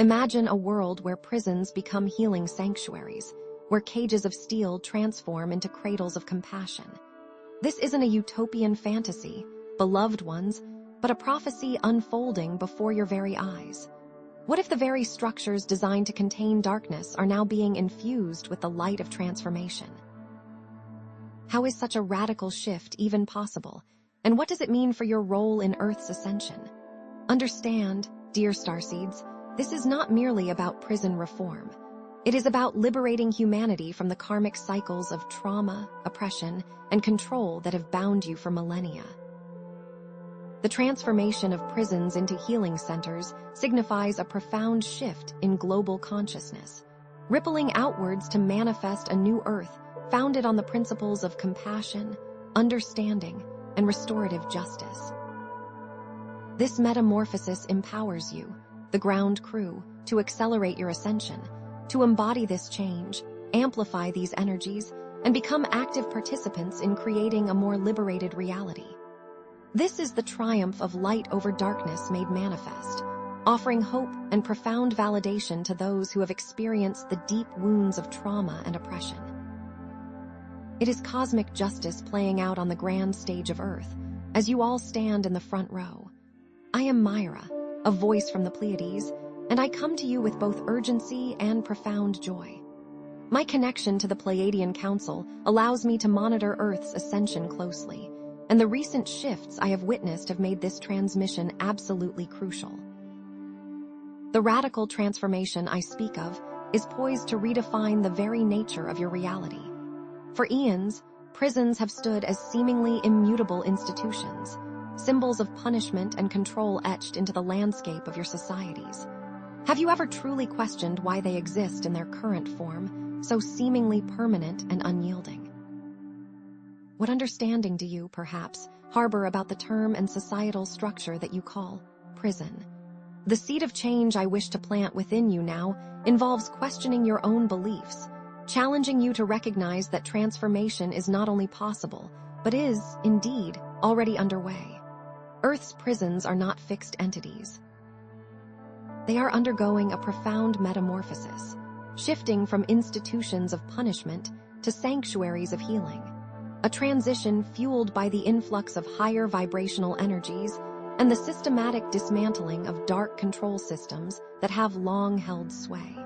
Imagine a world where prisons become healing sanctuaries, where cages of steel transform into cradles of compassion. This isn't a utopian fantasy, beloved ones, but a prophecy unfolding before your very eyes. What if the very structures designed to contain darkness are now being infused with the light of transformation? How is such a radical shift even possible, and what does it mean for your role in Earth's ascension? Understand, dear starseeds, this is not merely about prison reform. It is about liberating humanity from the karmic cycles of trauma, oppression, and control that have bound you for millennia. The transformation of prisons into healing centers signifies a profound shift in global consciousness, rippling outwards to manifest a new Earth founded on the principles of compassion, understanding, and restorative justice. This metamorphosis empowers you, the ground crew, to accelerate your ascension, to embody this change, amplify these energies, and become active participants in creating a more liberated reality. This is the triumph of light over darkness made manifest, offering hope and profound validation to those who have experienced the deep wounds of trauma and oppression. It is cosmic justice playing out on the grand stage of Earth, as you all stand in the front row. I am MIRA, a voice from the Pleiades, and I come to you with both urgency and profound joy. My connection to the Pleiadian Council allows me to monitor Earth's ascension closely, and the recent shifts I have witnessed have made this transmission absolutely crucial. The radical transformation I speak of is poised to redefine the very nature of your reality. For eons, prisons have stood as seemingly immutable institutions, symbols of punishment and control etched into the landscape of your societies. Have you ever truly questioned why they exist in their current form, so seemingly permanent and unyielding? What understanding do you, perhaps, harbor about the term and societal structure that you call prison? The seed of change I wish to plant within you now involves questioning your own beliefs, challenging you to recognize that transformation is not only possible, but is, indeed, already underway. Earth's prisons are not fixed entities. They are undergoing a profound metamorphosis, shifting from institutions of punishment to sanctuaries of healing, a transition fueled by the influx of higher vibrational energies and the systematic dismantling of dark control systems that have long held sway.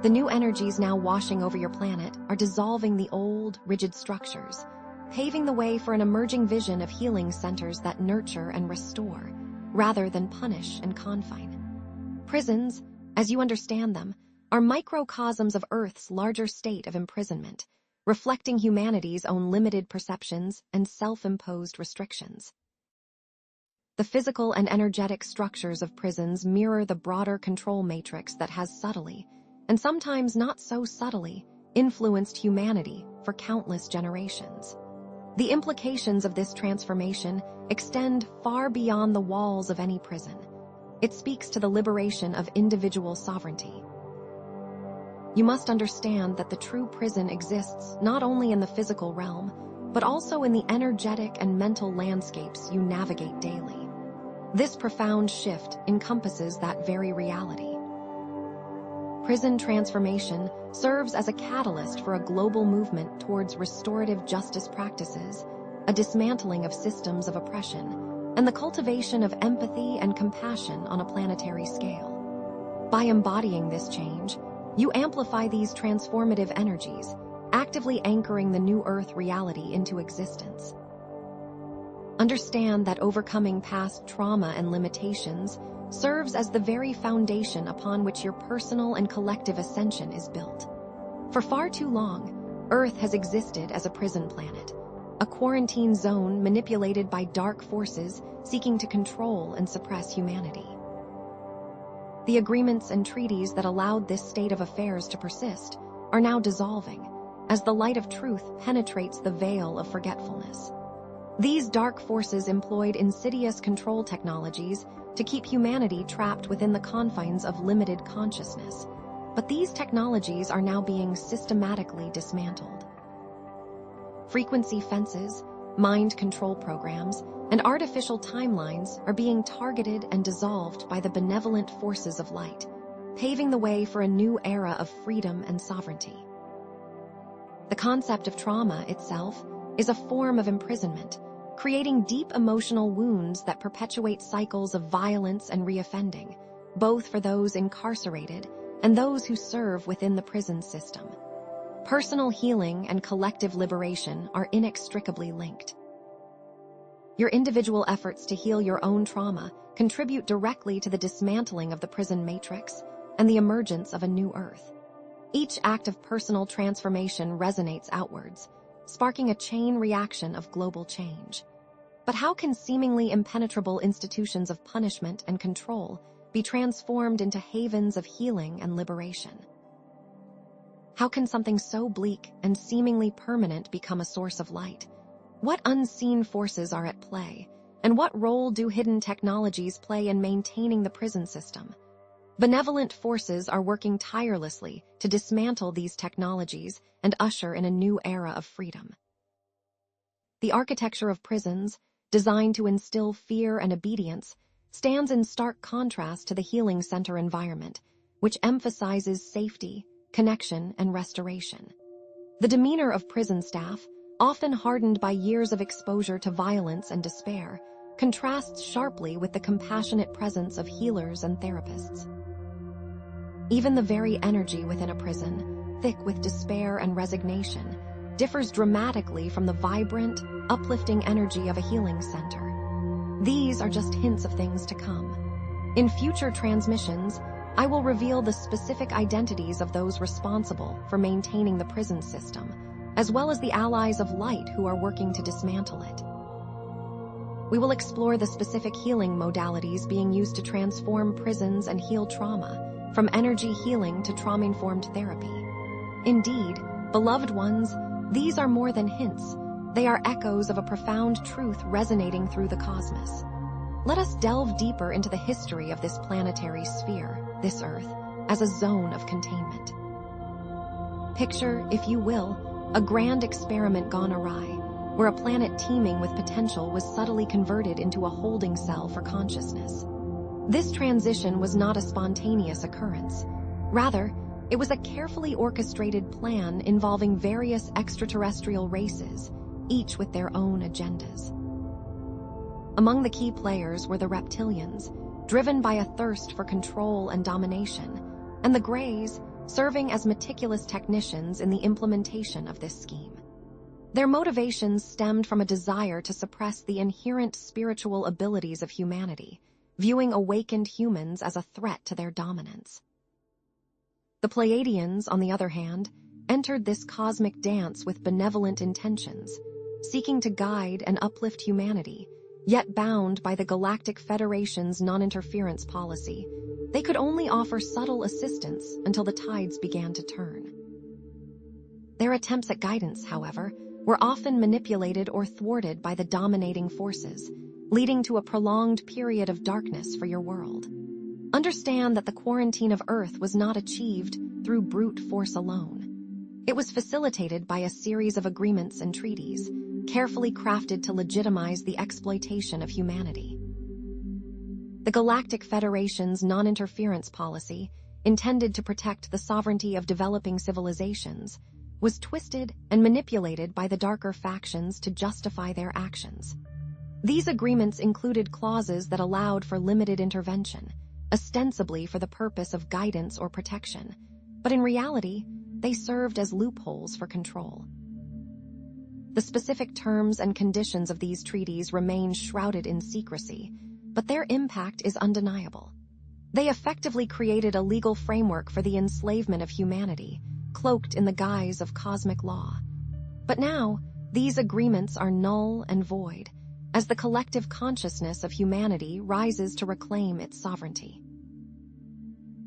The new energies now washing over your planet are dissolving the old, rigid structures, paving the way for an emerging vision of healing centers that nurture and restore, rather than punish and confine. Prisons, as you understand them, are microcosms of Earth's larger state of imprisonment, reflecting humanity's own limited perceptions and self-imposed restrictions. The physical and energetic structures of prisons mirror the broader control matrix that has subtly, and sometimes not so subtly, influenced humanity for countless generations. The implications of this transformation extend far beyond the walls of any prison. It speaks to the liberation of individual sovereignty. You must understand that the true prison exists not only in the physical realm, but also in the energetic and mental landscapes you navigate daily. This profound shift encompasses that very reality. Prison transformation serves as a catalyst for a global movement towards restorative justice practices, a dismantling of systems of oppression, and the cultivation of empathy and compassion on a planetary scale. By embodying this change, you amplify these transformative energies, actively anchoring the new Earth reality into existence. Understand that overcoming past trauma and limitations serves as the very foundation upon which your personal and collective ascension is built. For far too long, Earth has existed as a prison planet, a quarantine zone manipulated by dark forces seeking to control and suppress humanity. The agreements and treaties that allowed this state of affairs to persist are now dissolving, as the light of truth penetrates the veil of forgetfulness. These dark forces employed insidious control technologies to keep humanity trapped within the confines of limited consciousness, but these technologies are now being systematically dismantled. Frequency fences, mind control programs, and artificial timelines are being targeted and dissolved by the benevolent forces of light, paving the way for a new era of freedom and sovereignty. The concept of trauma itself is a form of imprisonment, creating deep emotional wounds that perpetuate cycles of violence and reoffending, both for those incarcerated and those who serve within the prison system. Personal healing and collective liberation are inextricably linked. Your individual efforts to heal your own trauma contribute directly to the dismantling of the prison matrix and the emergence of a new earth. Each act of personal transformation resonates outwards, sparking a chain reaction of global change. But how can seemingly impenetrable institutions of punishment and control be transformed into havens of healing and liberation? How can something so bleak and seemingly permanent become a source of light? What unseen forces are at play, and what role do hidden technologies play in maintaining the prison system? Benevolent forces are working tirelessly to dismantle these technologies and usher in a new era of freedom. The architecture of prisons, designed to instill fear and obedience, stands in stark contrast to the healing center environment, which emphasizes safety, connection, and restoration. The demeanor of prison staff, often hardened by years of exposure to violence and despair, contrasts sharply with the compassionate presence of healers and therapists. Even the very energy within a prison, thick with despair and resignation, differs dramatically from the vibrant, uplifting energy of a healing center. These are just hints of things to come. In future transmissions, I will reveal the specific identities of those responsible for maintaining the prison system, as well as the allies of light who are working to dismantle it. We will explore the specific healing modalities being used to transform prisons and heal trauma, from energy healing to trauma-informed therapy. Indeed, beloved ones, these are more than hints. They are echoes of a profound truth resonating through the cosmos. Let us delve deeper into the history of this planetary sphere, this Earth, as a zone of containment. Picture, if you will, a grand experiment gone awry, where a planet teeming with potential was subtly converted into a holding cell for consciousness. This transition was not a spontaneous occurrence. Rather, it was a carefully orchestrated plan involving various extraterrestrial races, each with their own agendas. Among the key players were the reptilians, driven by a thirst for control and domination, and the Greys, serving as meticulous technicians in the implementation of this scheme. Their motivations stemmed from a desire to suppress the inherent spiritual abilities of humanity, viewing awakened humans as a threat to their dominance. The Pleiadians, on the other hand, entered this cosmic dance with benevolent intentions, seeking to guide and uplift humanity, yet bound by the Galactic Federation's non-interference policy. They could only offer subtle assistance until the tides began to turn. Their attempts at guidance, however, were often manipulated or thwarted by the dominating forces, leading to a prolonged period of darkness for your world. Understand that the quarantine of Earth was not achieved through brute force alone. It was facilitated by a series of agreements and treaties, carefully crafted to legitimize the exploitation of humanity. The Galactic Federation's non-interference policy, intended to protect the sovereignty of developing civilizations, was twisted and manipulated by the darker factions to justify their actions. These agreements included clauses that allowed for limited intervention, ostensibly for the purpose of guidance or protection, but in reality, they served as loopholes for control. The specific terms and conditions of these treaties remain shrouded in secrecy, but their impact is undeniable. They effectively created a legal framework for the enslavement of humanity, cloaked in the guise of cosmic law. But now, these agreements are null and void, as the collective consciousness of humanity rises to reclaim its sovereignty.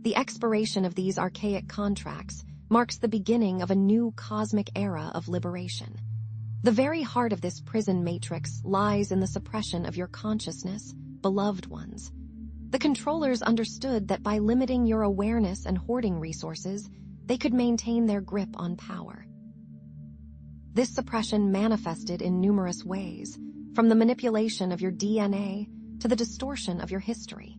The expiration of these archaic contracts marks the beginning of a new cosmic era of liberation. The very heart of this prison matrix lies in the suppression of your consciousness, beloved ones. The controllers understood that by limiting your awareness and hoarding resources, they could maintain their grip on power. This suppression manifested in numerous ways, from the manipulation of your DNA to the distortion of your history.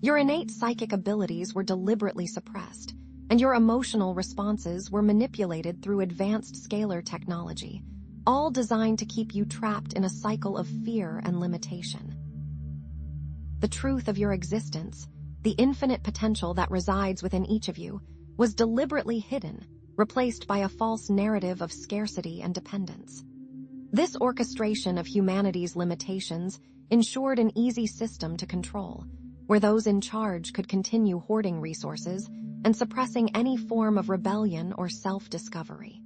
Your innate psychic abilities were deliberately suppressed, and your emotional responses were manipulated through advanced scalar technology, all designed to keep you trapped in a cycle of fear and limitation. The truth of your existence, the infinite potential that resides within each of you, was deliberately hidden, replaced by a false narrative of scarcity and dependence. This orchestration of humanity's limitations ensured an easy system to control, where those in charge could continue hoarding resources and suppressing any form of rebellion or self-discovery.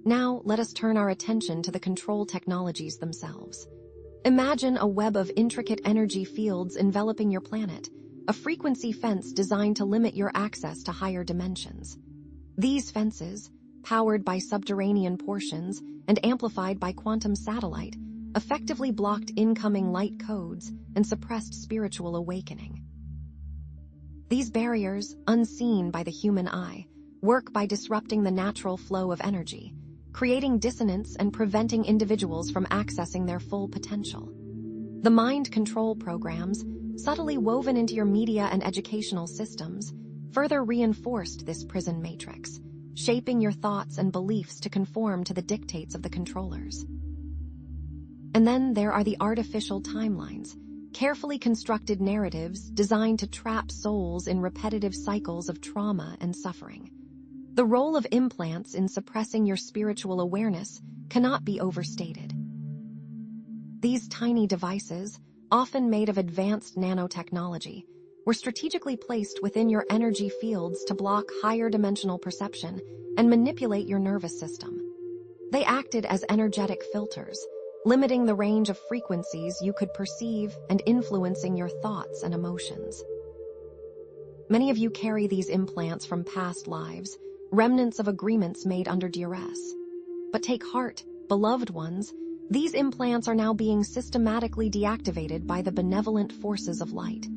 Now, let us turn our attention to the control technologies themselves. Imagine a web of intricate energy fields enveloping your planet, a frequency fence designed to limit your access to higher dimensions. These fences, powered by subterranean portions and amplified by quantum satellite, effectively blocked incoming light codes and suppressed spiritual awakening. These barriers, unseen by the human eye, work by disrupting the natural flow of energy, creating dissonance and preventing individuals from accessing their full potential. The mind control programs, subtly woven into your media and educational systems, further reinforced this prison matrix, shaping your thoughts and beliefs to conform to the dictates of the controllers. And then there are the artificial timelines, carefully constructed narratives designed to trap souls in repetitive cycles of trauma and suffering. The role of implants in suppressing your spiritual awareness cannot be overstated. These tiny devices, often made of advanced nanotechnology, were strategically placed within your energy fields to block higher dimensional perception and manipulate your nervous system. They acted as energetic filters, limiting the range of frequencies you could perceive and influencing your thoughts and emotions. Many of you carry these implants from past lives, remnants of agreements made under duress. But take heart, beloved ones, these implants are now being systematically deactivated by the benevolent forces of light.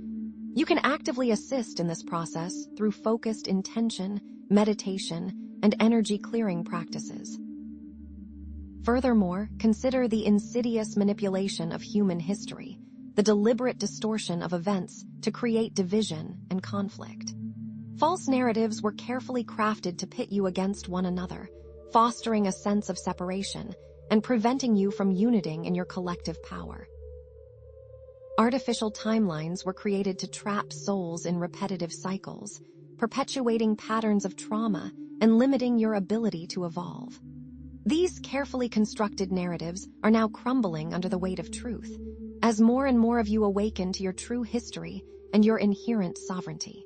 You can actively assist in this process through focused intention, meditation, and energy clearing practices. Furthermore, consider the insidious manipulation of human history, the deliberate distortion of events to create division and conflict. False narratives were carefully crafted to pit you against one another, fostering a sense of separation and preventing you from uniting in your collective power. Artificial timelines were created to trap souls in repetitive cycles, perpetuating patterns of trauma and limiting your ability to evolve. These carefully constructed narratives are now crumbling under the weight of truth, as more and more of you awaken to your true history and your inherent sovereignty.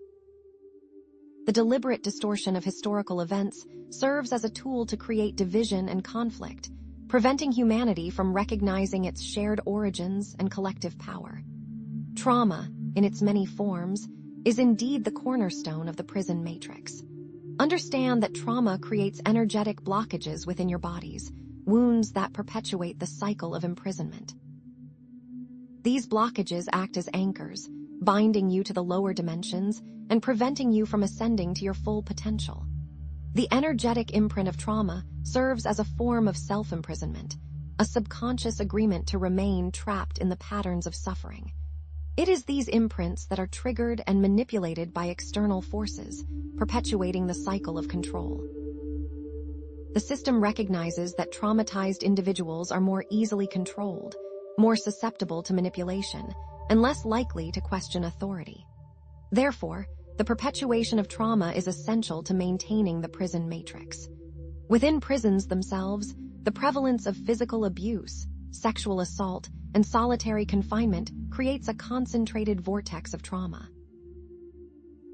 The deliberate distortion of historical events serves as a tool to create division and conflict, preventing humanity from recognizing its shared origins and collective power. Trauma, in its many forms, is indeed the cornerstone of the prison matrix. Understand that trauma creates energetic blockages within your bodies, wounds that perpetuate the cycle of imprisonment. These blockages act as anchors, binding you to the lower dimensions and preventing you from ascending to your full potential. The energetic imprint of trauma serves as a form of self-imprisonment, a subconscious agreement to remain trapped in the patterns of suffering. It is these imprints that are triggered and manipulated by external forces, perpetuating the cycle of control. The system recognizes that traumatized individuals are more easily controlled, more susceptible to manipulation, and less likely to question authority. Therefore, the perpetuation of trauma is essential to maintaining the prison matrix. Within prisons themselves, the prevalence of physical abuse, sexual assault, and solitary confinement creates a concentrated vortex of trauma.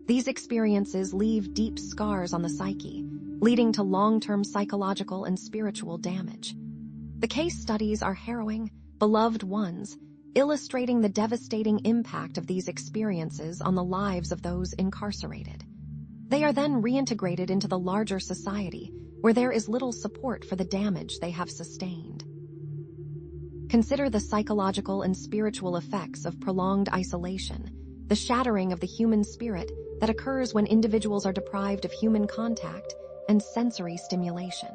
These experiences leave deep scars on the psyche, leading to long-term psychological and spiritual damage. The case studies are harrowing, beloved ones, illustrating the devastating impact of these experiences on the lives of those incarcerated. They are then reintegrated into the larger society, where there is little support for the damage they have sustained. Consider the psychological and spiritual effects of prolonged isolation, the shattering of the human spirit that occurs when individuals are deprived of human contact and sensory stimulation.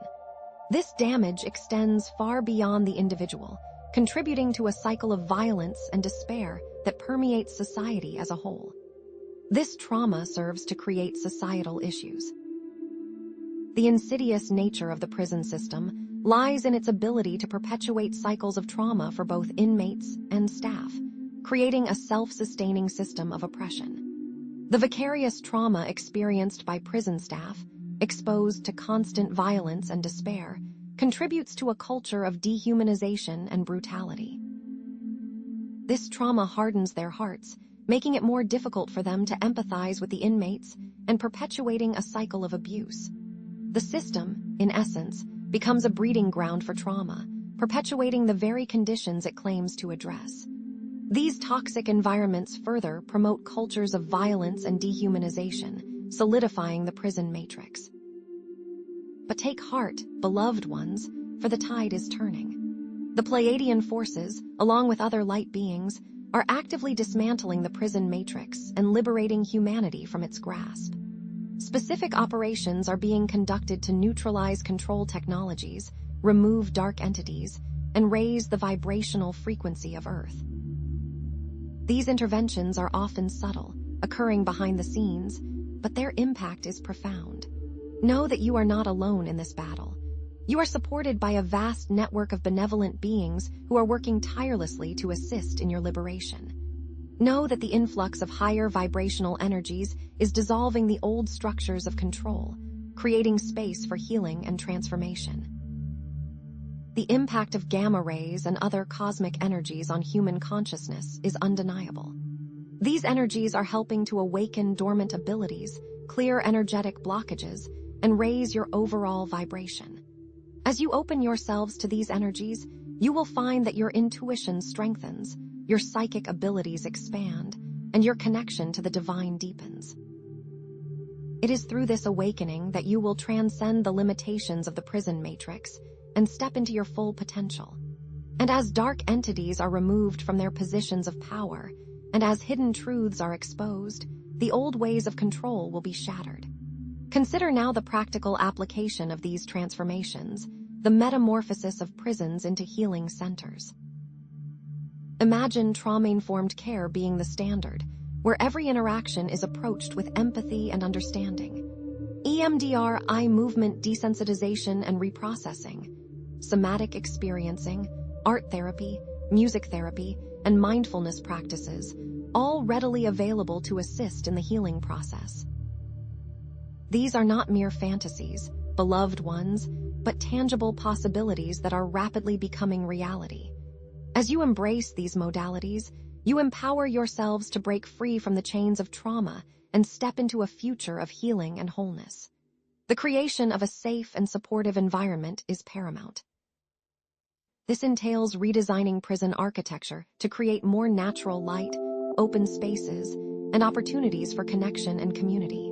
This damage extends far beyond the individual, contributing to a cycle of violence and despair that permeates society as a whole. This trauma serves to create societal issues. The insidious nature of the prison system lies in its ability to perpetuate cycles of trauma for both inmates and staff, creating a self-sustaining system of oppression. The vicarious trauma experienced by prison staff, exposed to constant violence and despair, contributes to a culture of dehumanization and brutality. This trauma hardens their hearts, making it more difficult for them to empathize with the inmates and perpetuating a cycle of abuse. The system, in essence, becomes a breeding ground for trauma, perpetuating the very conditions it claims to address. These toxic environments further promote cultures of violence and dehumanization, solidifying the prison matrix. But take heart, beloved ones, for the tide is turning. The Pleiadian forces, along with other light beings, are actively dismantling the prison matrix and liberating humanity from its grasp. Specific operations are being conducted to neutralize control technologies, remove dark entities, and raise the vibrational frequency of Earth. These interventions are often subtle, occurring behind the scenes, but their impact is profound. Know that you are not alone in this battle. You are supported by a vast network of benevolent beings who are working tirelessly to assist in your liberation. Know that the influx of higher vibrational energies is dissolving the old structures of control, creating space for healing and transformation. The impact of gamma rays and other cosmic energies on human consciousness is undeniable. These energies are helping to awaken dormant abilities, clear energetic blockages, and raise your overall vibration. As you open yourselves to these energies, you will find that your intuition strengthens, your psychic abilities expand, and your connection to the divine deepens. It is through this awakening that you will transcend the limitations of the prison matrix and step into your full potential. And as dark entities are removed from their positions of power, and as hidden truths are exposed, the old ways of control will be shattered. Consider now the practical application of these transformations, the metamorphosis of prisons into healing centers. Imagine trauma-informed care being the standard, where every interaction is approached with empathy and understanding. EMDR, eye movement desensitization and reprocessing, somatic experiencing, art therapy, music therapy, and mindfulness practices, all readily available to assist in the healing process. These are not mere fantasies, beloved ones, but tangible possibilities that are rapidly becoming reality. As you embrace these modalities, you empower yourselves to break free from the chains of trauma and step into a future of healing and wholeness. The creation of a safe and supportive environment is paramount. This entails redesigning prison architecture to create more natural light, open spaces, and opportunities for connection and community.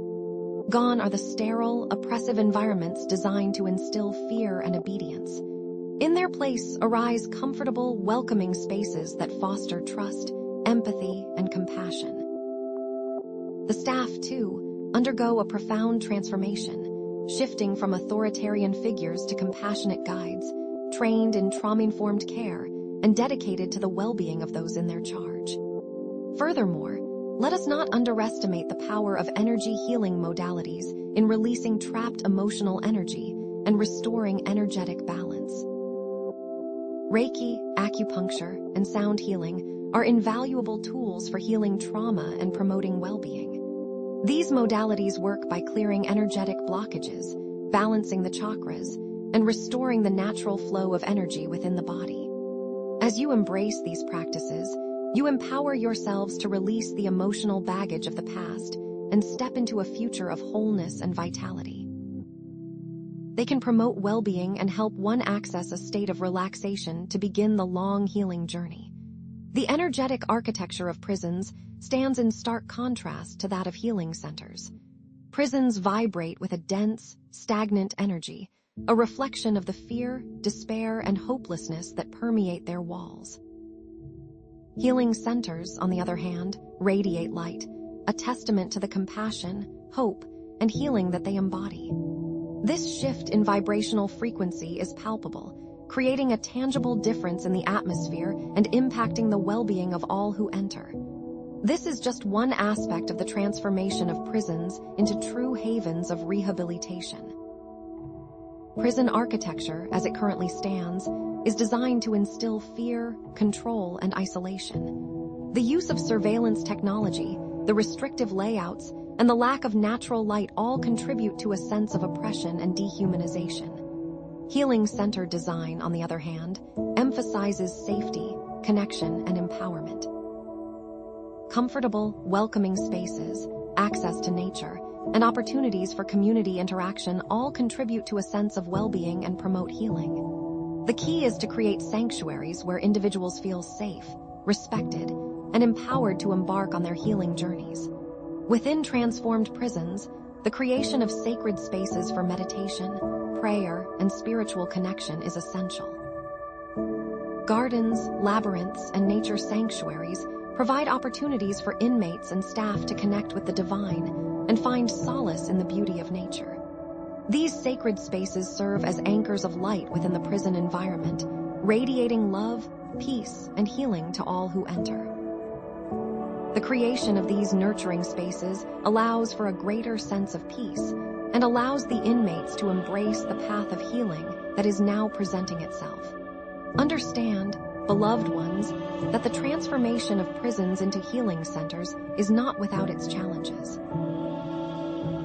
Gone are the sterile, oppressive environments designed to instill fear and obedience. In their place arise comfortable, welcoming spaces that foster trust, empathy, and compassion. The staff, too, undergo a profound transformation, shifting from authoritarian figures to compassionate guides, trained in trauma-informed care and dedicated to the well-being of those in their charge. Furthermore, let us not underestimate the power of energy healing modalities in releasing trapped emotional energy and restoring energetic balance. Reiki, acupuncture, and sound healing are invaluable tools for healing trauma and promoting well-being. These modalities work by clearing energetic blockages, balancing the chakras, and restoring the natural flow of energy within the body. As you embrace these practices, you empower yourselves to release the emotional baggage of the past and step into a future of wholeness and vitality. They can promote well-being and help one access a state of relaxation to begin the long healing journey. The energetic architecture of prisons stands in stark contrast to that of healing centers. Prisons vibrate with a dense, stagnant energy, a reflection of the fear, despair, and hopelessness that permeate their walls. Healing centers, on the other hand, radiate light, a testament to the compassion, hope, and healing that they embody. This shift in vibrational frequency is palpable, creating a tangible difference in the atmosphere and impacting the well-being of all who enter. This is just one aspect of the transformation of prisons into true havens of rehabilitation. Prison architecture, as it currently stands, is designed to instill fear, control, and isolation. The use of surveillance technology, the restrictive layouts, and the lack of natural light all contribute to a sense of oppression and dehumanization. Healing-centered design, on the other hand, emphasizes safety, connection, and empowerment. Comfortable, welcoming spaces, access to nature, and opportunities for community interaction all contribute to a sense of well-being and promote healing. The key is to create sanctuaries where individuals feel safe, respected, and empowered to embark on their healing journeys. Within transformed prisons, the creation of sacred spaces for meditation, prayer, and spiritual connection is essential. Gardens, labyrinths, and nature sanctuaries provide opportunities for inmates and staff to connect with the divine and find solace in the beauty of nature. These sacred spaces serve as anchors of light within the prison environment, radiating love, peace, and healing to all who enter. The creation of these nurturing spaces allows for a greater sense of peace and allows the inmates to embrace the path of healing that is now presenting itself. Understand, beloved ones, that the transformation of prisons into healing centers is not without its challenges.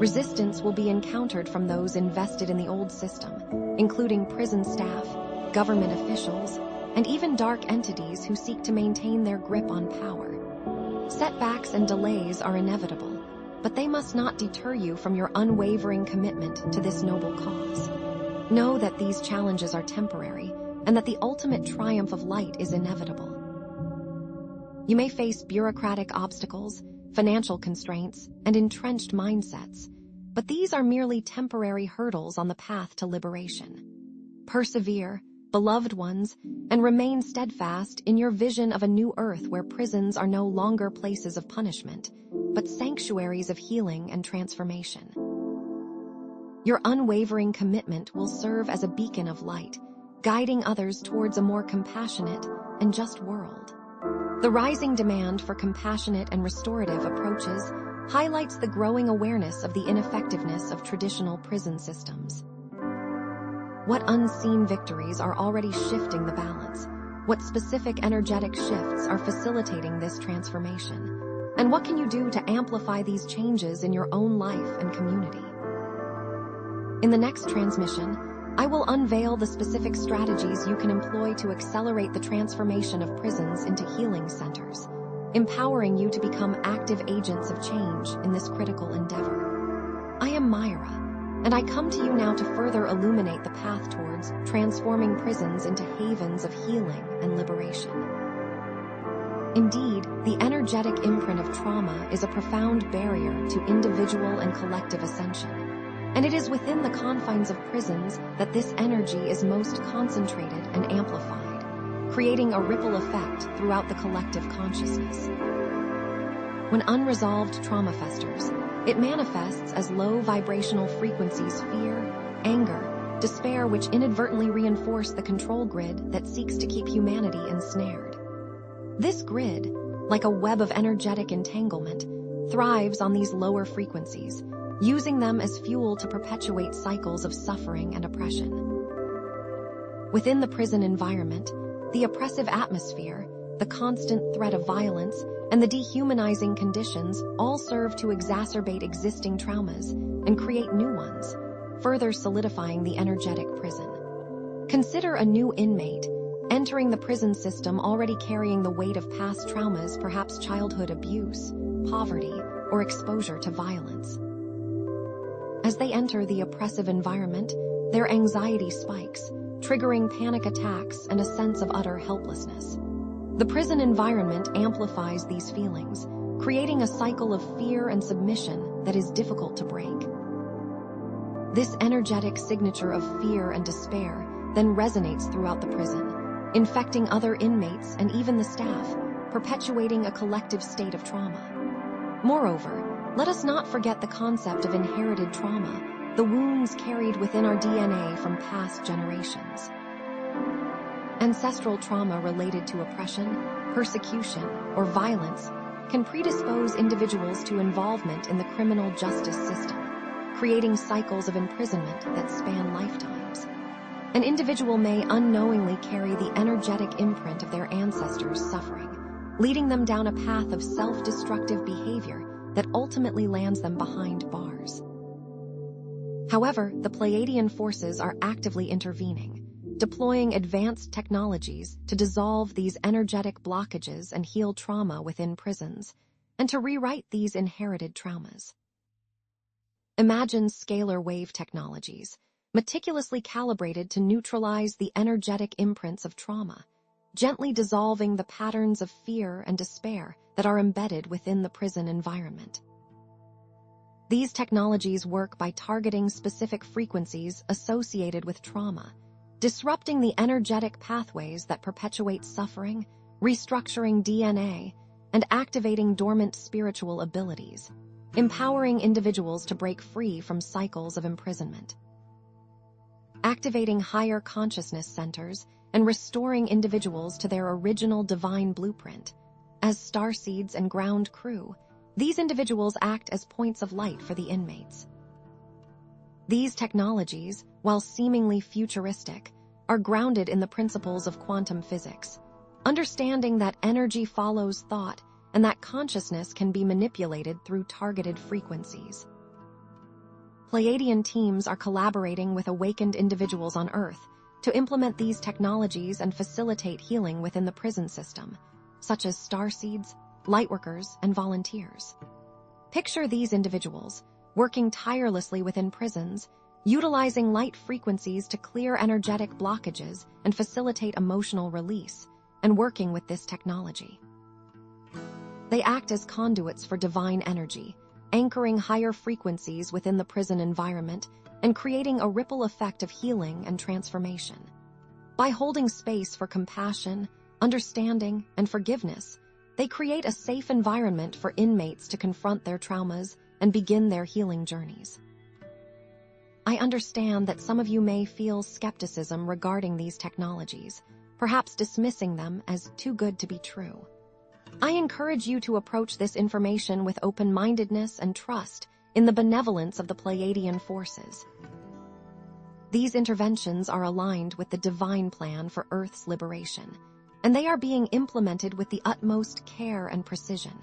Resistance will be encountered from those invested in the old system, including prison staff, government officials, and even dark entities who seek to maintain their grip on power. Setbacks and delays are inevitable, but they must not deter you from your unwavering commitment to this noble cause. Know that these challenges are temporary, and that the ultimate triumph of light is inevitable. You may face bureaucratic obstacles, financial constraints, and entrenched mindsets, but these are merely temporary hurdles on the path to liberation. Persevere, beloved ones, and remain steadfast in your vision of a new earth where prisons are no longer places of punishment, but sanctuaries of healing and transformation. Your unwavering commitment will serve as a beacon of light, guiding others towards a more compassionate and just world. The rising demand for compassionate and restorative approaches highlights the growing awareness of the ineffectiveness of traditional prison systems. What unseen victories are already shifting the balance? What specific energetic shifts are facilitating this transformation? And what can you do to amplify these changes in your own life and community? In the next transmission, I will unveil the specific strategies you can employ to accelerate the transformation of prisons into healing centers, empowering you to become active agents of change in this critical endeavor. I am MIRA, and I come to you now to further illuminate the path towards transforming prisons into havens of healing and liberation. Indeed, the energetic imprint of trauma is a profound barrier to individual and collective ascension. And it is within the confines of prisons that this energy is most concentrated and amplified, creating a ripple effect throughout the collective consciousness. When unresolved trauma festers, it manifests as low vibrational frequencies, fear, anger, despair, which inadvertently reinforce the control grid that seeks to keep humanity ensnared. This grid, like a web of energetic entanglement, thrives on these lower frequencies, using them as fuel to perpetuate cycles of suffering and oppression. Within the prison environment, the oppressive atmosphere, the constant threat of violence, and the dehumanizing conditions all serve to exacerbate existing traumas and create new ones, further solidifying the energetic prison. Consider a new inmate entering the prison system already carrying the weight of past traumas, perhaps childhood abuse, poverty, or exposure to violence. As they enter the oppressive environment, their anxiety spikes, triggering panic attacks and a sense of utter helplessness. The prison environment amplifies these feelings, creating a cycle of fear and submission that is difficult to break. This energetic signature of fear and despair then resonates throughout the prison, infecting other inmates and even the staff, perpetuating a collective state of trauma. Moreover, let us not forget the concept of inherited trauma, the wounds carried within our DNA from past generations. Ancestral trauma related to oppression, persecution, or violence can predispose individuals to involvement in the criminal justice system, creating cycles of imprisonment that span lifetimes. An individual may unknowingly carry the energetic imprint of their ancestors' suffering, leading them down a path of self-destructive behavior that ultimately lands them behind bars. However, the Pleiadian forces are actively intervening, deploying advanced technologies to dissolve these energetic blockages and heal trauma within prisons, and to rewrite these inherited traumas. Imagine scalar wave technologies, meticulously calibrated to neutralize the energetic imprints of trauma, gently dissolving the patterns of fear and despair that are embedded within the prison environment. These technologies work by targeting specific frequencies associated with trauma, disrupting the energetic pathways that perpetuate suffering, restructuring DNA, and activating dormant spiritual abilities, empowering individuals to break free from cycles of imprisonment. Activating higher consciousness centers and restoring individuals to their original divine blueprint. As starseeds and ground crew, these individuals act as points of light for the inmates. These technologies, while seemingly futuristic, are grounded in the principles of quantum physics, understanding that energy follows thought and that consciousness can be manipulated through targeted frequencies. Pleiadian teams are collaborating with awakened individuals on Earth to implement these technologies and facilitate healing within the prison system, such as starseeds, lightworkers, and volunteers. Picture these individuals, working tirelessly within prisons, utilizing light frequencies to clear energetic blockages and facilitate emotional release, and working with this technology. They act as conduits for divine energy, anchoring higher frequencies within the prison environment and creating a ripple effect of healing and transformation. By holding space for compassion, understanding, and forgiveness, they create a safe environment for inmates to confront their traumas and begin their healing journeys. I understand that some of you may feel skepticism regarding these technologies, perhaps dismissing them as too good to be true. I encourage you to approach this information with open-mindedness and trust in the benevolence of the Pleiadian forces. These interventions are aligned with the divine plan for Earth's liberation, and they are being implemented with the utmost care and precision,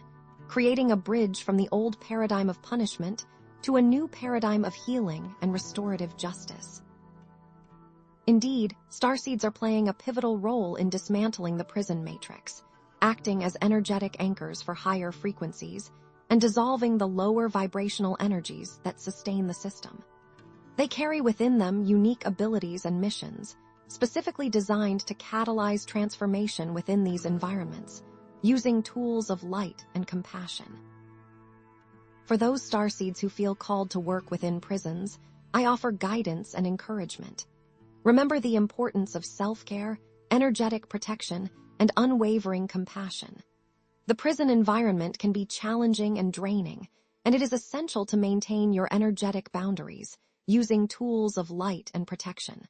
creating a bridge from the old paradigm of punishment to a new paradigm of healing and restorative justice. Indeed, starseeds are playing a pivotal role in dismantling the prison matrix, acting as energetic anchors for higher frequencies and dissolving the lower vibrational energies that sustain the system. They carry within them unique abilities and missions, specifically designed to catalyze transformation within these environments, using tools of light and compassion. For those starseeds who feel called to work within prisons, I offer guidance and encouragement. Remember the importance of self-care, energetic protection, and unwavering compassion. The prison environment can be challenging and draining, and it is essential to maintain your energetic boundaries, using tools of light and protection.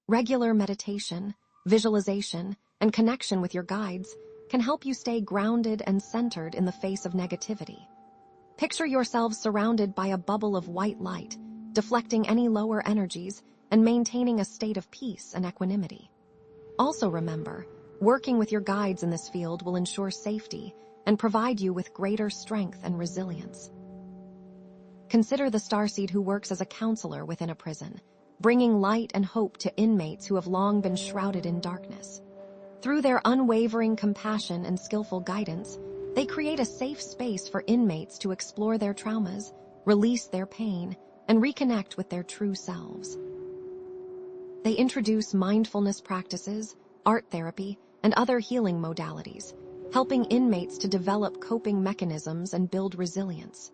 Regular meditation, visualization, and connection with your guides can help you stay grounded and centered in the face of negativity. Picture yourselves surrounded by a bubble of white light, deflecting any lower energies and maintaining a state of peace and equanimity. Also remember, working with your guides in this field will ensure safety and provide you with greater strength and resilience. Consider the starseed who works as a counselor within a prison, bringing light and hope to inmates who have long been shrouded in darkness. Through their unwavering compassion and skillful guidance, they create a safe space for inmates to explore their traumas, release their pain, and reconnect with their true selves. They introduce mindfulness practices, art therapy, and other healing modalities, helping inmates to develop coping mechanisms and build resilience.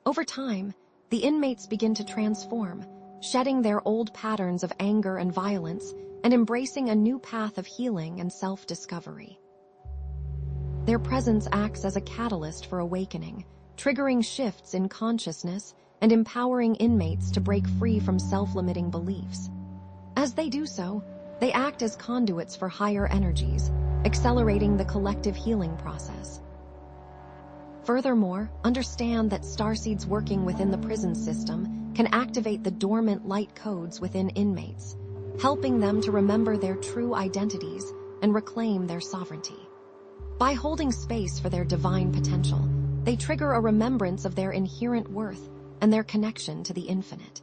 Over time, the inmates begin to transform, shedding their old patterns of anger and violence and embracing a new path of healing and self-discovery. Their presence acts as a catalyst for awakening, triggering shifts in consciousness and empowering inmates to break free from self-limiting beliefs. As they do so, they act as conduits for higher energies, accelerating the collective healing process. Furthermore, understand that starseeds working within the prison system can activate the dormant light codes within inmates, helping them to remember their true identities and reclaim their sovereignty. By holding space for their divine potential, they trigger a remembrance of their inherent worth and their connection to the infinite.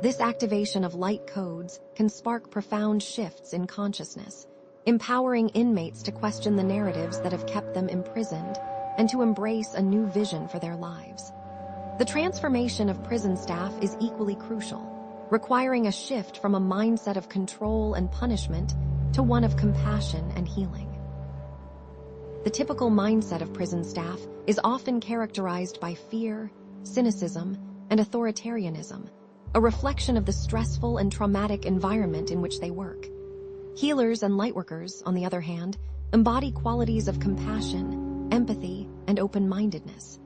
This activation of light codes can spark profound shifts in consciousness, empowering inmates to question the narratives that have kept them imprisoned and to embrace a new vision for their lives. The transformation of prison staff is equally crucial, requiring a shift from a mindset of control and punishment to one of compassion and healing. The typical mindset of prison staff is often characterized by fear, cynicism, and authoritarianism, a reflection of the stressful and traumatic environment in which they work. Healers and lightworkers, on the other hand, embody qualities of compassion, empathy, and open-mindedness.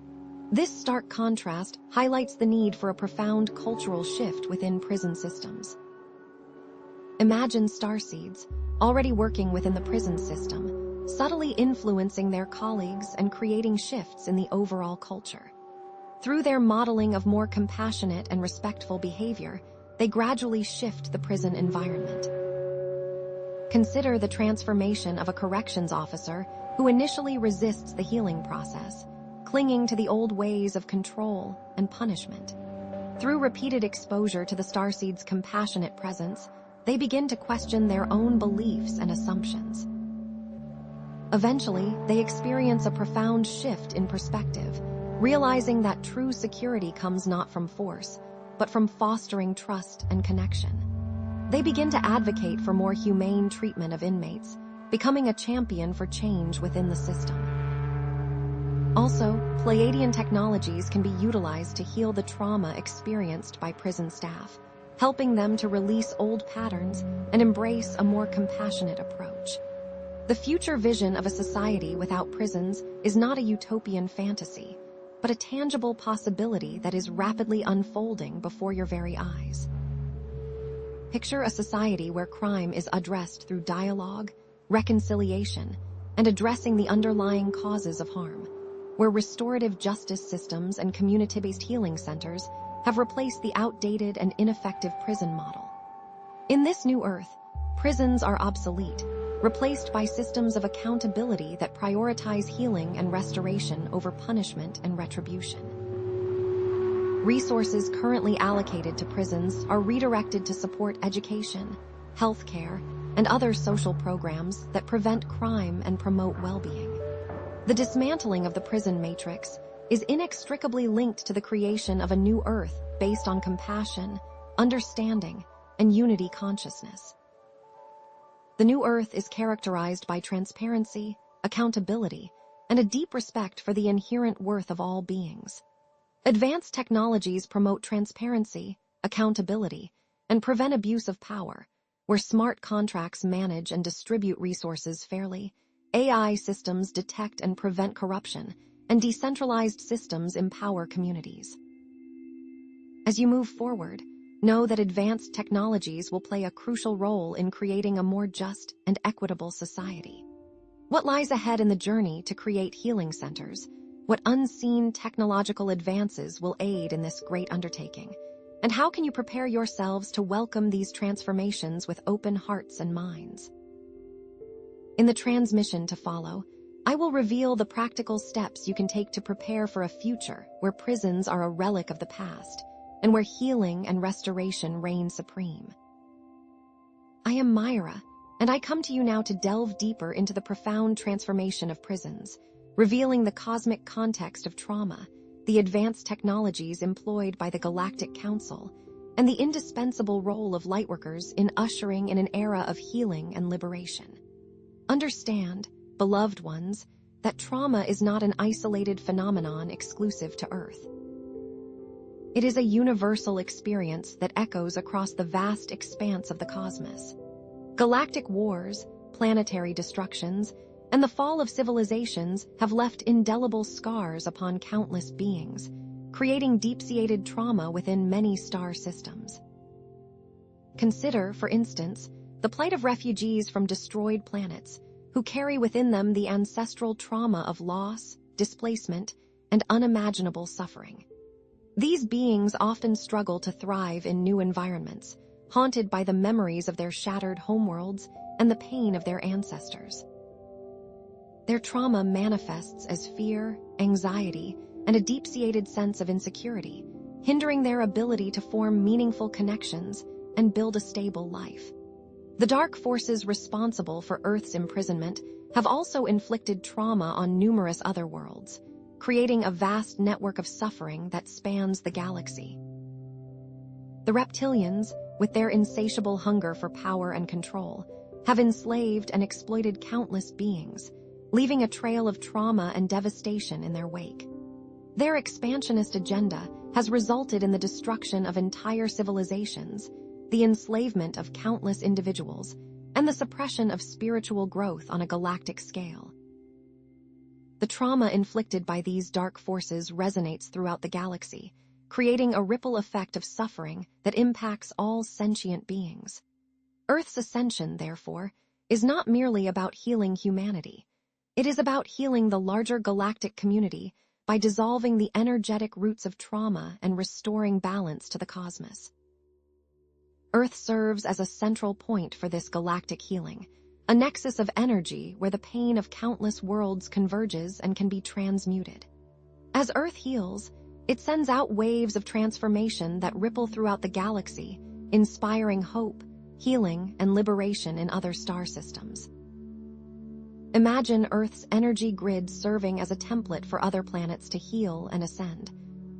This stark contrast highlights the need for a profound cultural shift within prison systems. Imagine starseeds, already working within the prison system, subtly influencing their colleagues and creating shifts in the overall culture. Through their modeling of more compassionate and respectful behavior, they gradually shift the prison environment. Consider the transformation of a corrections officer who initially resists the healing process, clinging to the old ways of control and punishment. Through repeated exposure to the starseed's compassionate presence, they begin to question their own beliefs and assumptions. Eventually, they experience a profound shift in perspective, realizing that true security comes not from force, but from fostering trust and connection. They begin to advocate for more humane treatment of inmates, becoming a champion for change within the system. Also, Pleiadian technologies can be utilized to heal the trauma experienced by prison staff, helping them to release old patterns and embrace a more compassionate approach. The future vision of a society without prisons is not a utopian fantasy, but a tangible possibility that is rapidly unfolding before your very eyes. Picture a society where crime is addressed through dialogue, reconciliation, and addressing the underlying causes of harm, where restorative justice systems and community-based healing centers have replaced the outdated and ineffective prison model. In this new earth, prisons are obsolete, replaced by systems of accountability that prioritize healing and restoration over punishment and retribution. Resources currently allocated to prisons are redirected to support education, healthcare, and other social programs that prevent crime and promote well-being. The dismantling of the prison matrix is inextricably linked to the creation of a new earth based on compassion, understanding, and unity consciousness. The new earth is characterized by transparency, accountability, and a deep respect for the inherent worth of all beings. Advanced technologies promote transparency, accountability, and prevent abuse of power, where smart contracts manage and distribute resources fairly, AI systems detect and prevent corruption, and decentralized systems empower communities. As you move forward, know that advanced technologies will play a crucial role in creating a more just and equitable society. What lies ahead in the journey to create healing centers? What unseen technological advances will aid in this great undertaking? And how can you prepare yourselves to welcome these transformations with open hearts and minds? In the transmission to follow, I will reveal the practical steps you can take to prepare for a future where prisons are a relic of the past, and where healing and restoration reign supreme. I am MIRA, and I come to you now to delve deeper into the profound transformation of prisons, revealing the cosmic context of trauma, the advanced technologies employed by the Galactic Council, and the indispensable role of lightworkers in ushering in an era of healing and liberation. Understand, beloved ones, that trauma is not an isolated phenomenon exclusive to Earth. It is a universal experience that echoes across the vast expanse of the cosmos. Galactic wars, planetary destructions, and the fall of civilizations have left indelible scars upon countless beings, creating deep-seated trauma within many star systems. Consider, for instance, the plight of refugees from destroyed planets who carry within them the ancestral trauma of loss, displacement, and unimaginable suffering. These beings often struggle to thrive in new environments, haunted by the memories of their shattered homeworlds and the pain of their ancestors. Their trauma manifests as fear, anxiety, and a deep-seated sense of insecurity, hindering their ability to form meaningful connections and build a stable life. The dark forces responsible for Earth's imprisonment have also inflicted trauma on numerous other worlds, creating a vast network of suffering that spans the galaxy. The reptilians, with their insatiable hunger for power and control, have enslaved and exploited countless beings, leaving a trail of trauma and devastation in their wake. Their expansionist agenda has resulted in the destruction of entire civilizations, the enslavement of countless individuals, and the suppression of spiritual growth on a galactic scale. The trauma inflicted by these dark forces resonates throughout the galaxy, creating a ripple effect of suffering that impacts all sentient beings. Earth's ascension, therefore, is not merely about healing humanity. It is about healing the larger galactic community by dissolving the energetic roots of trauma and restoring balance to the cosmos. Earth serves as a central point for this galactic healing, a nexus of energy where the pain of countless worlds converges and can be transmuted. As Earth heals, it sends out waves of transformation that ripple throughout the galaxy, inspiring hope, healing, and liberation in other star systems. Imagine Earth's energy grid serving as a template for other planets to heal and ascend,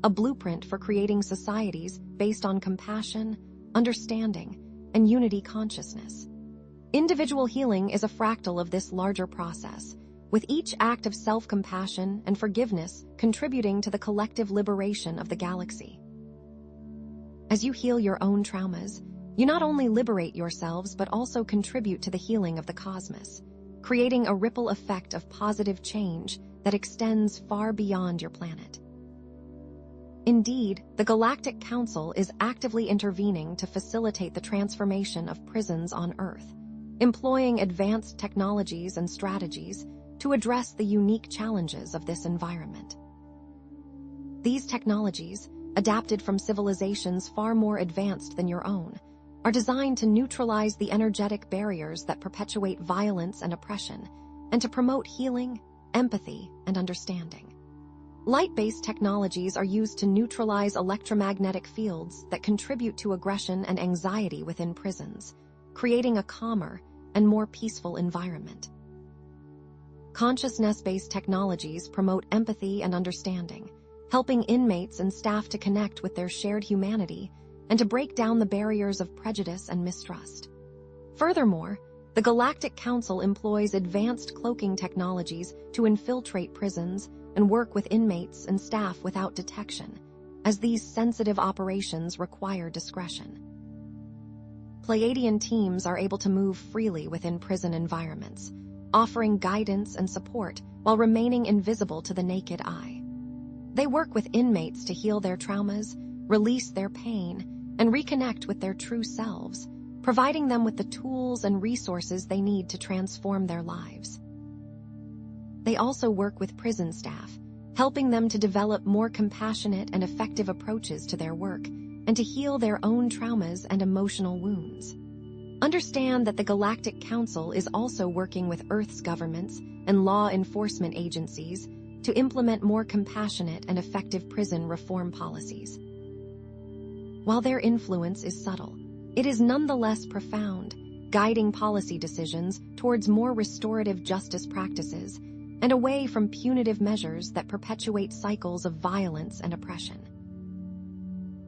a blueprint for creating societies based on compassion, understanding, and unity consciousness. Individual healing is a fractal of this larger process, with each act of self-compassion and forgiveness contributing to the collective liberation of the galaxy. As you heal your own traumas, you not only liberate yourselves but also contribute to the healing of the cosmos, creating a ripple effect of positive change that extends far beyond your planet. Indeed, the Galactic Council is actively intervening to facilitate the transformation of prisons on Earth, employing advanced technologies and strategies to address the unique challenges of this environment. These technologies, adapted from civilizations far more advanced than your own, are designed to neutralize the energetic barriers that perpetuate violence and oppression, and to promote healing, empathy, and understanding. Light-based technologies are used to neutralize electromagnetic fields that contribute to aggression and anxiety within prisons, creating a calmer and more peaceful environment. Consciousness-based technologies promote empathy and understanding, helping inmates and staff to connect with their shared humanity and to break down the barriers of prejudice and mistrust. Furthermore, the Galactic Council employs advanced cloaking technologies to infiltrate prisons and work with inmates and staff without detection, as these sensitive operations require discretion. Pleiadian teams are able to move freely within prison environments, offering guidance and support while remaining invisible to the naked eye. They work with inmates to heal their traumas, release their pain, and reconnect with their true selves, providing them with the tools and resources they need to transform their lives. They also work with prison staff, helping them to develop more compassionate and effective approaches to their work and to heal their own traumas and emotional wounds. Understand that the Galactic Council is also working with Earth's governments and law enforcement agencies to implement more compassionate and effective prison reform policies. While their influence is subtle, it is nonetheless profound, guiding policy decisions towards more restorative justice practices and away from punitive measures that perpetuate cycles of violence and oppression.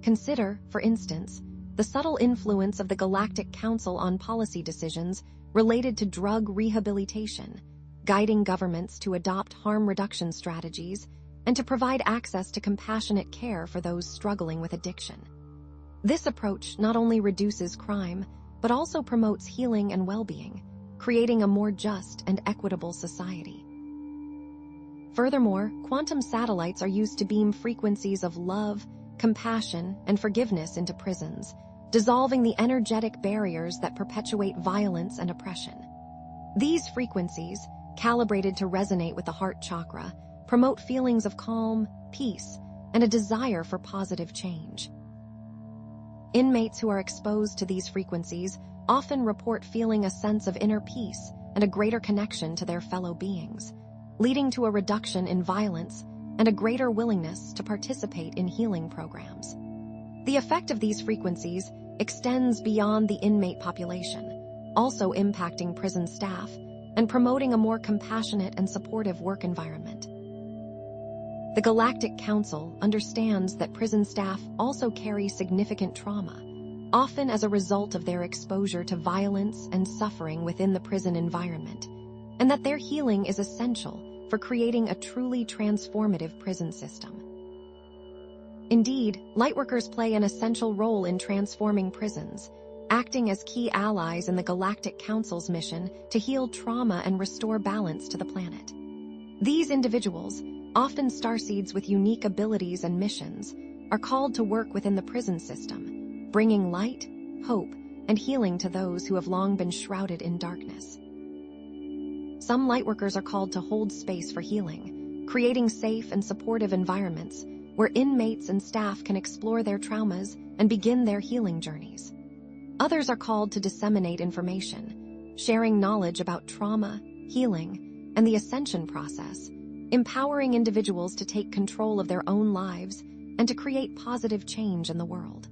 Consider, for instance, the subtle influence of the Galactic Council on policy decisions related to drug rehabilitation, guiding governments to adopt harm reduction strategies and to provide access to compassionate care for those struggling with addiction. This approach not only reduces crime, but also promotes healing and well-being, creating a more just and equitable society. Furthermore, quantum satellites are used to beam frequencies of love, compassion, and forgiveness into prisons, dissolving the energetic barriers that perpetuate violence and oppression. These frequencies, calibrated to resonate with the heart chakra, promote feelings of calm, peace, and a desire for positive change. Inmates who are exposed to these frequencies often report feeling a sense of inner peace and a greater connection to their fellow beings, leading to a reduction in violence and a greater willingness to participate in healing programs. The effect of these frequencies extends beyond the inmate population, also impacting prison staff and promoting a more compassionate and supportive work environment. The Galactic Council understands that prison staff also carry significant trauma, often as a result of their exposure to violence and suffering within the prison environment, and that their healing is essential for creating a truly transformative prison system. Indeed, lightworkers play an essential role in transforming prisons, acting as key allies in the Galactic Council's mission to heal trauma and restore balance to the planet. These individuals, often starseeds with unique abilities and missions, are called to work within the prison system, bringing light, hope, and healing to those who have long been shrouded in darkness. Some lightworkers are called to hold space for healing, creating safe and supportive environments where inmates and staff can explore their traumas and begin their healing journeys. Others are called to disseminate information, sharing knowledge about trauma, healing, and the ascension process, empowering individuals to take control of their own lives and to create positive change in the world.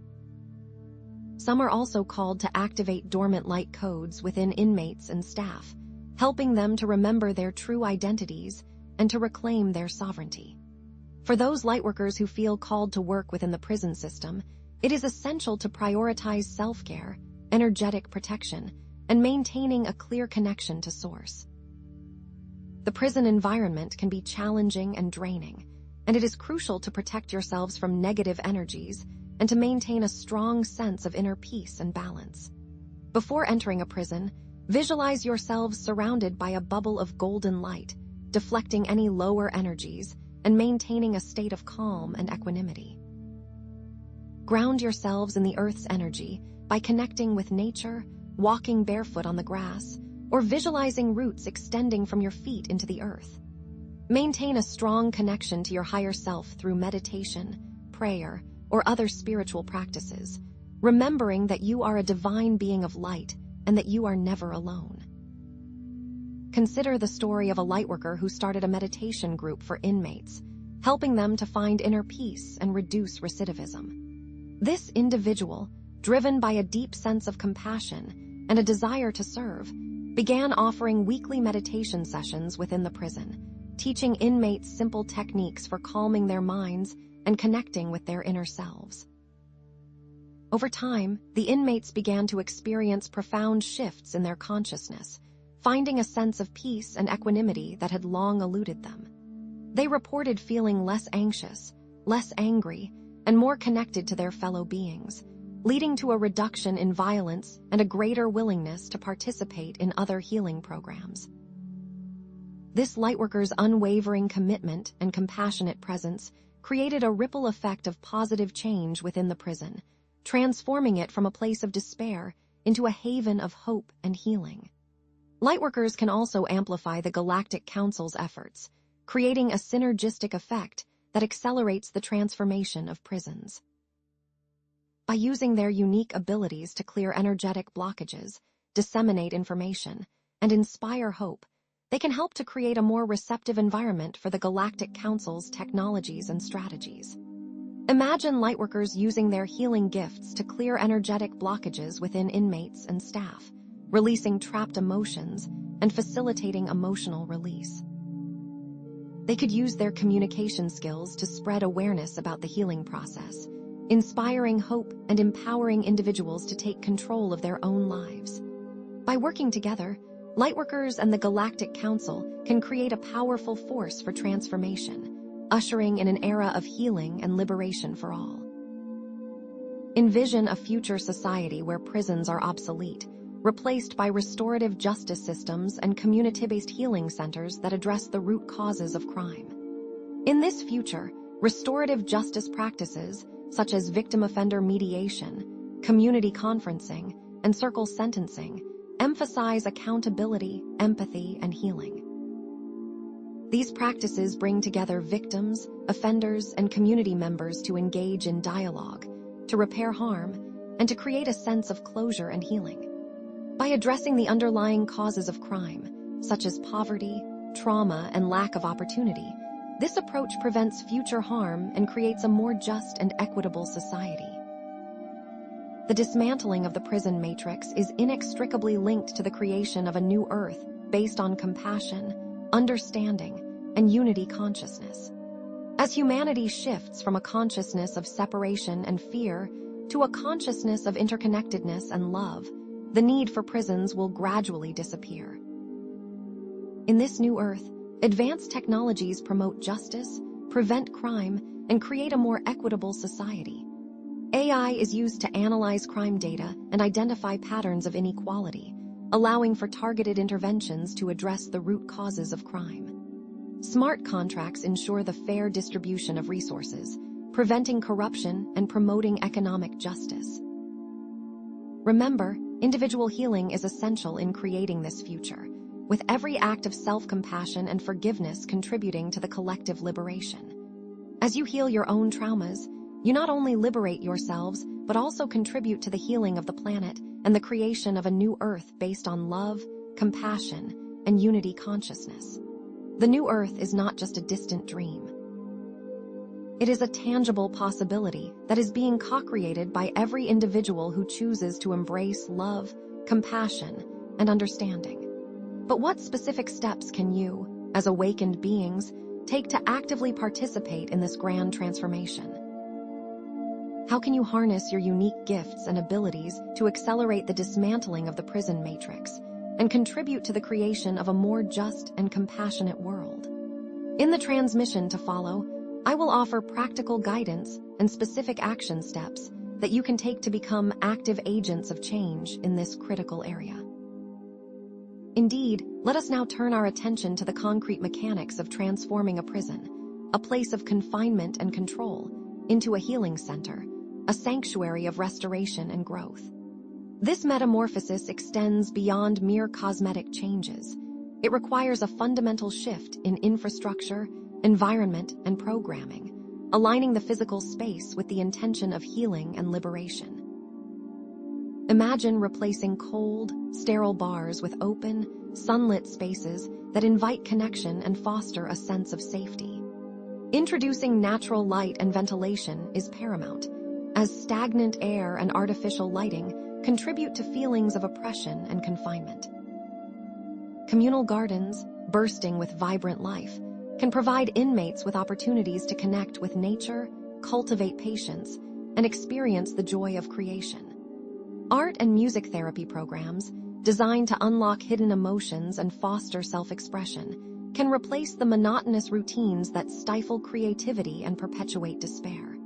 Some are also called to activate dormant light codes within inmates and staff, helping them to remember their true identities and to reclaim their sovereignty. For those lightworkers who feel called to work within the prison system, it is essential to prioritize self-care, energetic protection, and maintaining a clear connection to Source. The prison environment can be challenging and draining, and it is crucial to protect yourselves from negative energies and to maintain a strong sense of inner peace and balance. Before entering a prison, visualize yourselves surrounded by a bubble of golden light, deflecting any lower energies and maintaining a state of calm and equanimity. Ground yourselves in the Earth's energy by connecting with nature, walking barefoot on the grass, or visualizing roots extending from your feet into the earth. Maintain a strong connection to your higher self through meditation, prayer, or other spiritual practices, remembering that you are a divine being of light and that you are never alone. Consider the story of a lightworker who started a meditation group for inmates, helping them to find inner peace and reduce recidivism. This individual, driven by a deep sense of compassion and a desire to serve, began offering weekly meditation sessions within the prison, teaching inmates simple techniques for calming their minds and connecting with their inner selves. Over time, the inmates began to experience profound shifts in their consciousness, finding a sense of peace and equanimity that had long eluded them. They reported feeling less anxious, less angry, and more connected to their fellow beings, leading to a reduction in violence and a greater willingness to participate in other healing programs. This lightworker's unwavering commitment and compassionate presence created a ripple effect of positive change within the prison, transforming it from a place of despair into a haven of hope and healing. Lightworkers can also amplify the Galactic Council's efforts, creating a synergistic effect that accelerates the transformation of prisons. By using their unique abilities to clear energetic blockages, disseminate information, and inspire hope, they can help to create a more receptive environment for the Galactic Council's technologies and strategies. Imagine lightworkers using their healing gifts to clear energetic blockages within inmates and staff, releasing trapped emotions and facilitating emotional release. They could use their communication skills to spread awareness about the healing process, inspiring hope and empowering individuals to take control of their own lives. By working together, lightworkers and the Galactic Council can create a powerful force for transformation, ushering in an era of healing and liberation for all. Envision a future society where prisons are obsolete, replaced by restorative justice systems and community-based healing centers that address the root causes of crime. In this future, restorative justice practices, such as victim-offender mediation, community conferencing, and circle sentencing, emphasize accountability, empathy, and healing. These practices bring together victims, offenders, and community members to engage in dialogue, to repair harm, and to create a sense of closure and healing. By addressing the underlying causes of crime, such as poverty, trauma, and lack of opportunity, this approach prevents future harm and creates a more just and equitable society. The dismantling of the prison matrix is inextricably linked to the creation of a new earth based on compassion, understanding, and unity consciousness. As humanity shifts from a consciousness of separation and fear to a consciousness of interconnectedness and love, the need for prisons will gradually disappear. In this new earth, advanced technologies promote justice, prevent crime, and create a more equitable society. AI is used to analyze crime data and identify patterns of inequality, allowing for targeted interventions to address the root causes of crime. Smart contracts ensure the fair distribution of resources, preventing corruption and promoting economic justice. Remember, individual healing is essential in creating this future, with every act of self-compassion and forgiveness contributing to the collective liberation. As you heal your own traumas, you not only liberate yourselves, but also contribute to the healing of the planet and the creation of a new earth based on love, compassion, and unity consciousness. The new earth is not just a distant dream. It is a tangible possibility that is being co-created by every individual who chooses to embrace love, compassion, and understanding. But what specific steps can you, as awakened beings, take to actively participate in this grand transformation? How can you harness your unique gifts and abilities to accelerate the dismantling of the prison matrix and contribute to the creation of a more just and compassionate world? In the transmission to follow, I will offer practical guidance and specific action steps that you can take to become active agents of change in this critical area. Indeed, let us now turn our attention to the concrete mechanics of transforming a prison, a place of confinement and control, into a healing center, a sanctuary of restoration and growth. This metamorphosis extends beyond mere cosmetic changes. It requires a fundamental shift in infrastructure, environment, and programming, aligning the physical space with the intention of healing and liberation. Imagine replacing cold, sterile bars with open, sunlit spaces that invite connection and foster a sense of safety. Introducing natural light and ventilation is paramount, as stagnant air and artificial lighting contribute to feelings of oppression and confinement. Communal gardens, bursting with vibrant life, can provide inmates with opportunities to connect with nature, cultivate patience, and experience the joy of creation. Art and music therapy programs, designed to unlock hidden emotions and foster self-expression, can replace the monotonous routines that stifle creativity and perpetuate despair.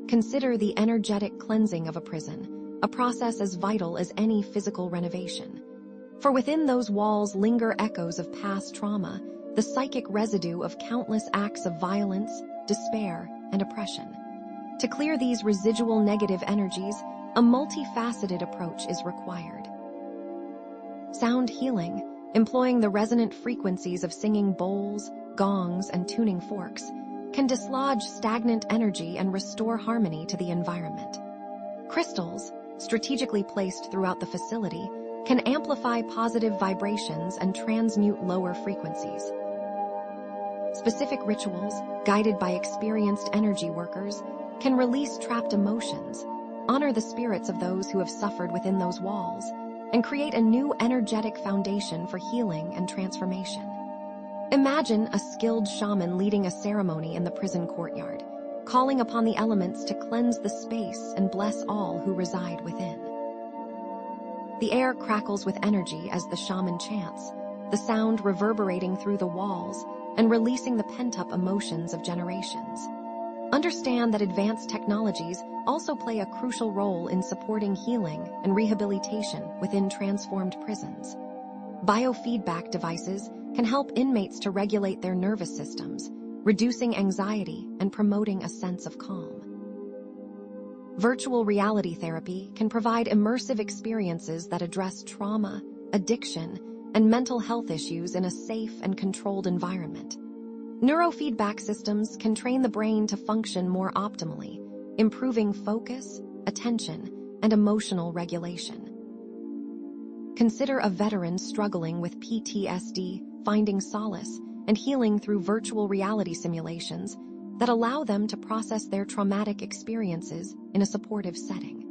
Consider the energetic cleansing of a prison, a process as vital as any physical renovation. For within those walls linger echoes of past trauma, the psychic residue of countless acts of violence, despair, and oppression. To clear these residual negative energies, a multifaceted approach is required. Sound healing, employing the resonant frequencies of singing bowls, gongs, and tuning forks, can dislodge stagnant energy and restore harmony to the environment. Crystals, strategically placed throughout the facility, can amplify positive vibrations and transmute lower frequencies. Specific rituals, guided by experienced energy workers, can release trapped emotions, honor the spirits of those who have suffered within those walls, and create a new energetic foundation for healing and transformation. Imagine a skilled shaman leading a ceremony in the prison courtyard, calling upon the elements to cleanse the space and bless all who reside within. The air crackles with energy as the shaman chants, the sound reverberating through the walls and releasing the pent-up emotions of generations. Understand that advanced technologies also play a crucial role in supporting healing and rehabilitation within transformed prisons. Biofeedback devices can help inmates to regulate their nervous systems, reducing anxiety and promoting a sense of calm. Virtual reality therapy can provide immersive experiences that address trauma, addiction, and mental health issues in a safe and controlled environment. Neurofeedback systems can train the brain to function more optimally, improving focus, attention, and emotional regulation. Consider a veteran struggling with PTSD, finding solace and healing through virtual reality simulations that allow them to process their traumatic experiences in a supportive setting.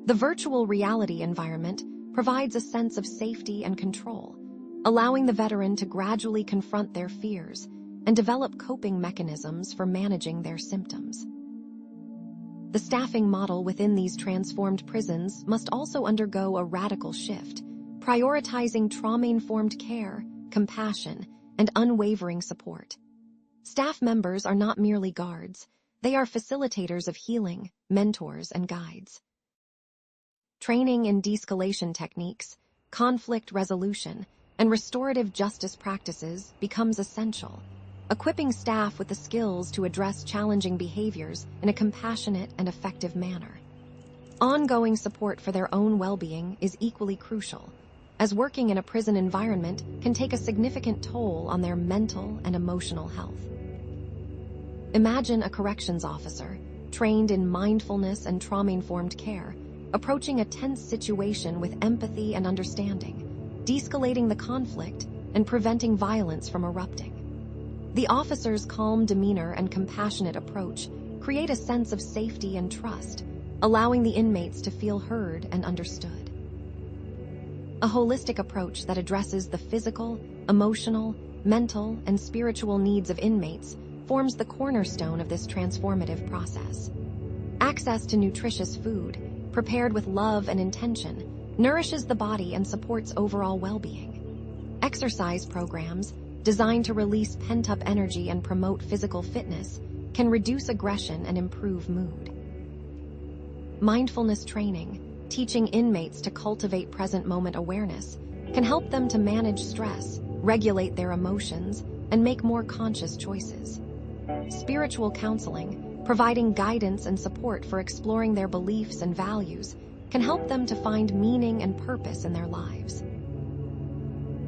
The virtual reality environment provides a sense of safety and control, allowing the veteran to gradually confront their fears and develop coping mechanisms for managing their symptoms. The staffing model within these transformed prisons must also undergo a radical shift, prioritizing trauma-informed care, compassion, and unwavering support. Staff members are not merely guards, they are facilitators of healing, mentors, and guides. Training in de-escalation techniques, conflict resolution, and restorative justice practices becomes essential, equipping staff with the skills to address challenging behaviors in a compassionate and effective manner. Ongoing support for their own well-being is equally crucial, as working in a prison environment can take a significant toll on their mental and emotional health. Imagine a corrections officer, trained in mindfulness and trauma-informed care, approaching a tense situation with empathy and understanding, de-escalating the conflict and preventing violence from erupting. The officer's calm demeanor and compassionate approach create a sense of safety and trust, allowing the inmates to feel heard and understood. A holistic approach that addresses the physical, emotional, mental, and spiritual needs of inmates forms the cornerstone of this transformative process. Access to nutritious food, prepared with love and intention, nourishes the body and supports overall well-being. Exercise programs, designed to release pent-up energy and promote physical fitness, can reduce aggression and improve mood. Mindfulness training, teaching inmates to cultivate present moment awareness, can help them to manage stress, regulate their emotions, and make more conscious choices. Spiritual counseling, providing guidance and support for exploring their beliefs and values, can help them to find meaning and purpose in their lives.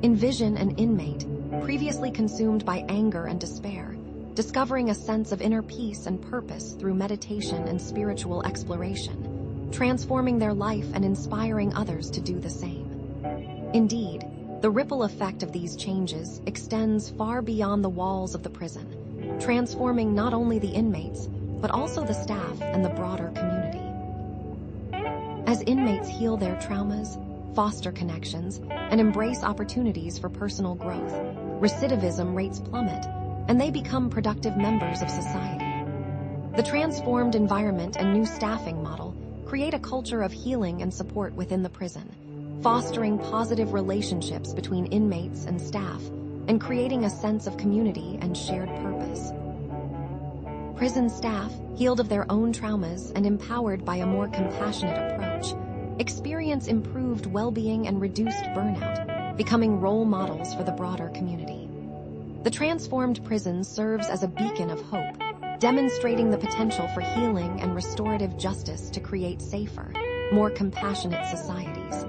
Envision an inmate previously consumed by anger and despair, discovering a sense of inner peace and purpose through meditation and spiritual exploration, transforming their life and inspiring others to do the same. Indeed, the ripple effect of these changes extends far beyond the walls of the prison, transforming not only the inmates, but also the staff and the broader community. As inmates heal their traumas, foster connections, and embrace opportunities for personal growth, recidivism rates plummet, and they become productive members of society. The transformed environment and new staffing model create a culture of healing and support within the prison, fostering positive relationships between inmates and staff, and creating a sense of community and shared purpose. Prison staff, healed of their own traumas and empowered by a more compassionate approach, experience improved well-being and reduced burnout, becoming role models for the broader community. The transformed prison serves as a beacon of hope, demonstrating the potential for healing and restorative justice to create safer, more compassionate societies.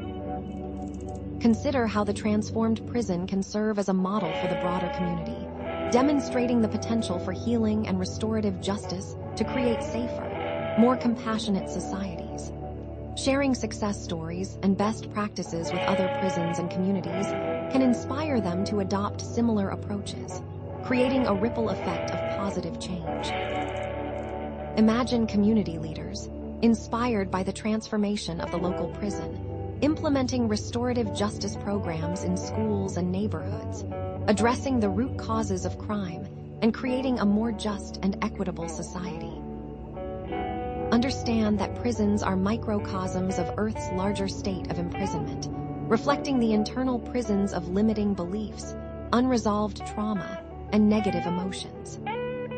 Consider how the transformed prison can serve as a model for the broader community, demonstrating the potential for healing and restorative justice to create safer, more compassionate societies. Sharing success stories and best practices with other prisons and communities can inspire them to adopt similar approaches, creating a ripple effect of positive change. Imagine community leaders, inspired by the transformation of the local prison, implementing restorative justice programs in schools and neighborhoods, addressing the root causes of crime, and creating a more just and equitable society. Understand that prisons are microcosms of Earth's larger state of imprisonment, reflecting the internal prisons of limiting beliefs, unresolved trauma, and negative emotions.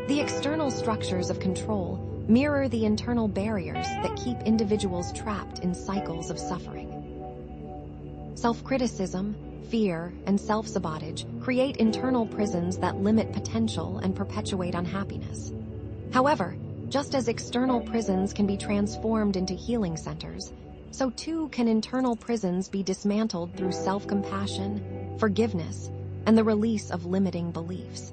The external structures of control mirror the internal barriers that keep individuals trapped in cycles of suffering. Self-criticism, fear, and self-sabotage create internal prisons that limit potential and perpetuate unhappiness. However, just as external prisons can be transformed into healing centers, so too can internal prisons be dismantled through self-compassion, forgiveness, and the release of limiting beliefs.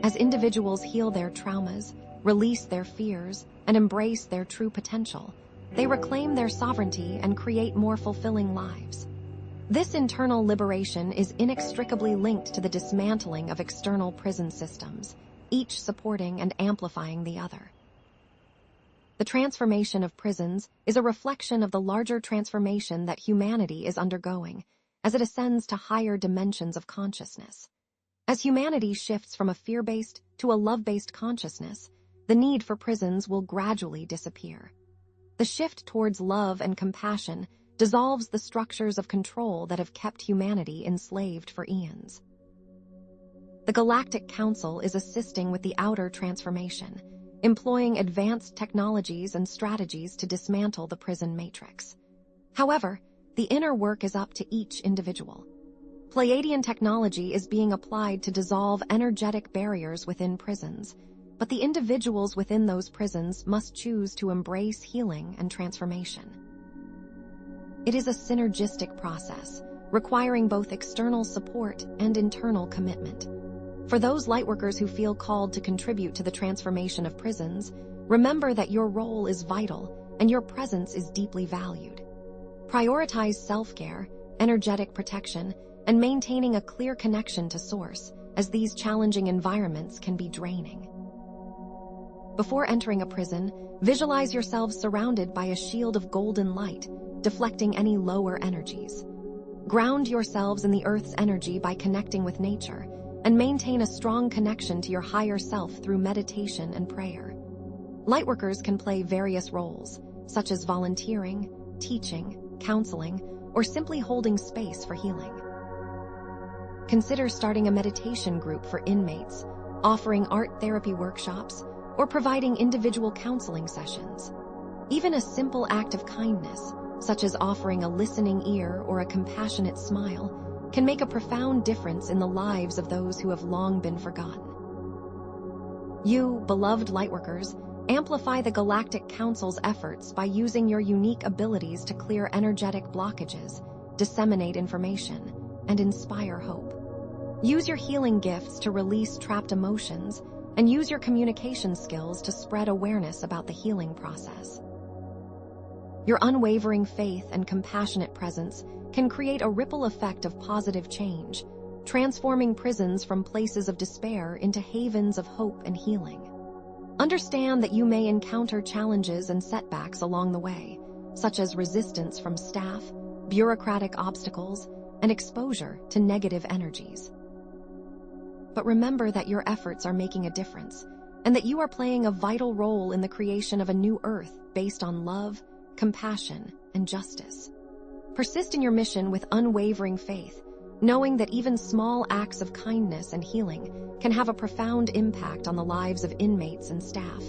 As individuals heal their traumas, release their fears, and embrace their true potential, they reclaim their sovereignty and create more fulfilling lives. This internal liberation is inextricably linked to the dismantling of external prison systems, each supporting and amplifying the other. The transformation of prisons is a reflection of the larger transformation that humanity is undergoing as it ascends to higher dimensions of consciousness. As humanity shifts from a fear-based to a love-based consciousness, the need for prisons will gradually disappear. The shift towards love and compassion dissolves the structures of control that have kept humanity enslaved for eons. The Galactic Council is assisting with the outer transformation, employing advanced technologies and strategies to dismantle the prison matrix. However, the inner work is up to each individual. Pleiadian technology is being applied to dissolve energetic barriers within prisons, but the individuals within those prisons must choose to embrace healing and transformation. It is a synergistic process, requiring both external support and internal commitment. For those lightworkers who feel called to contribute to the transformation of prisons, remember that your role is vital and your presence is deeply valued. Prioritize self-care, energetic protection, and maintaining a clear connection to Source, as these challenging environments can be draining. Before entering a prison, visualize yourselves surrounded by a shield of golden light, deflecting any lower energies. Ground yourselves in the Earth's energy by connecting with nature, and maintain a strong connection to your higher self through meditation and prayer. Lightworkers can play various roles, such as volunteering, teaching, counseling, or simply holding space for healing. Consider starting a meditation group for inmates, offering art therapy workshops, or providing individual counseling sessions. Even a simple act of kindness, such as offering a listening ear or a compassionate smile, can make a profound difference in the lives of those who have long been forgotten. You, beloved lightworkers, amplify the Galactic Council's efforts by using your unique abilities to clear energetic blockages, disseminate information, and inspire hope. Use your healing gifts to release trapped emotions, and use your communication skills to spread awareness about the healing process. Your unwavering faith and compassionate presence can create a ripple effect of positive change, transforming prisons from places of despair into havens of hope and healing. Understand that you may encounter challenges and setbacks along the way, such as resistance from staff, bureaucratic obstacles, and exposure to negative energies. But remember that your efforts are making a difference, and that you are playing a vital role in the creation of a new Earth based on love, compassion, and justice. Persist in your mission with unwavering faith, knowing that even small acts of kindness and healing can have a profound impact on the lives of inmates and staff,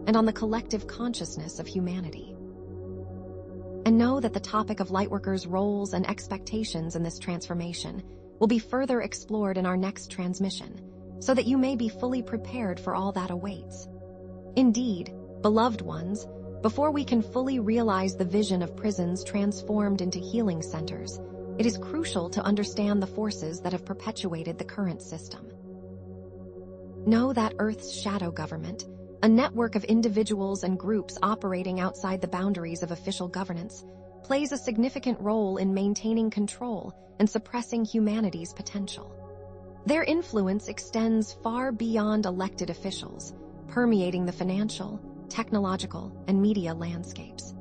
and on the collective consciousness of humanity. And know that the topic of lightworkers' roles and expectations in this transformation will be further explored in our next transmission, so that you may be fully prepared for all that awaits. Indeed, beloved ones, before we can fully realize the vision of prisons transformed into healing centers, it is crucial to understand the forces that have perpetuated the current system. Know that Earth's shadow government, a network of individuals and groups operating outside the boundaries of official governance, plays a significant role in maintaining control and suppressing humanity's potential. Their influence extends far beyond elected officials, permeating the financial, technological, and media landscapes.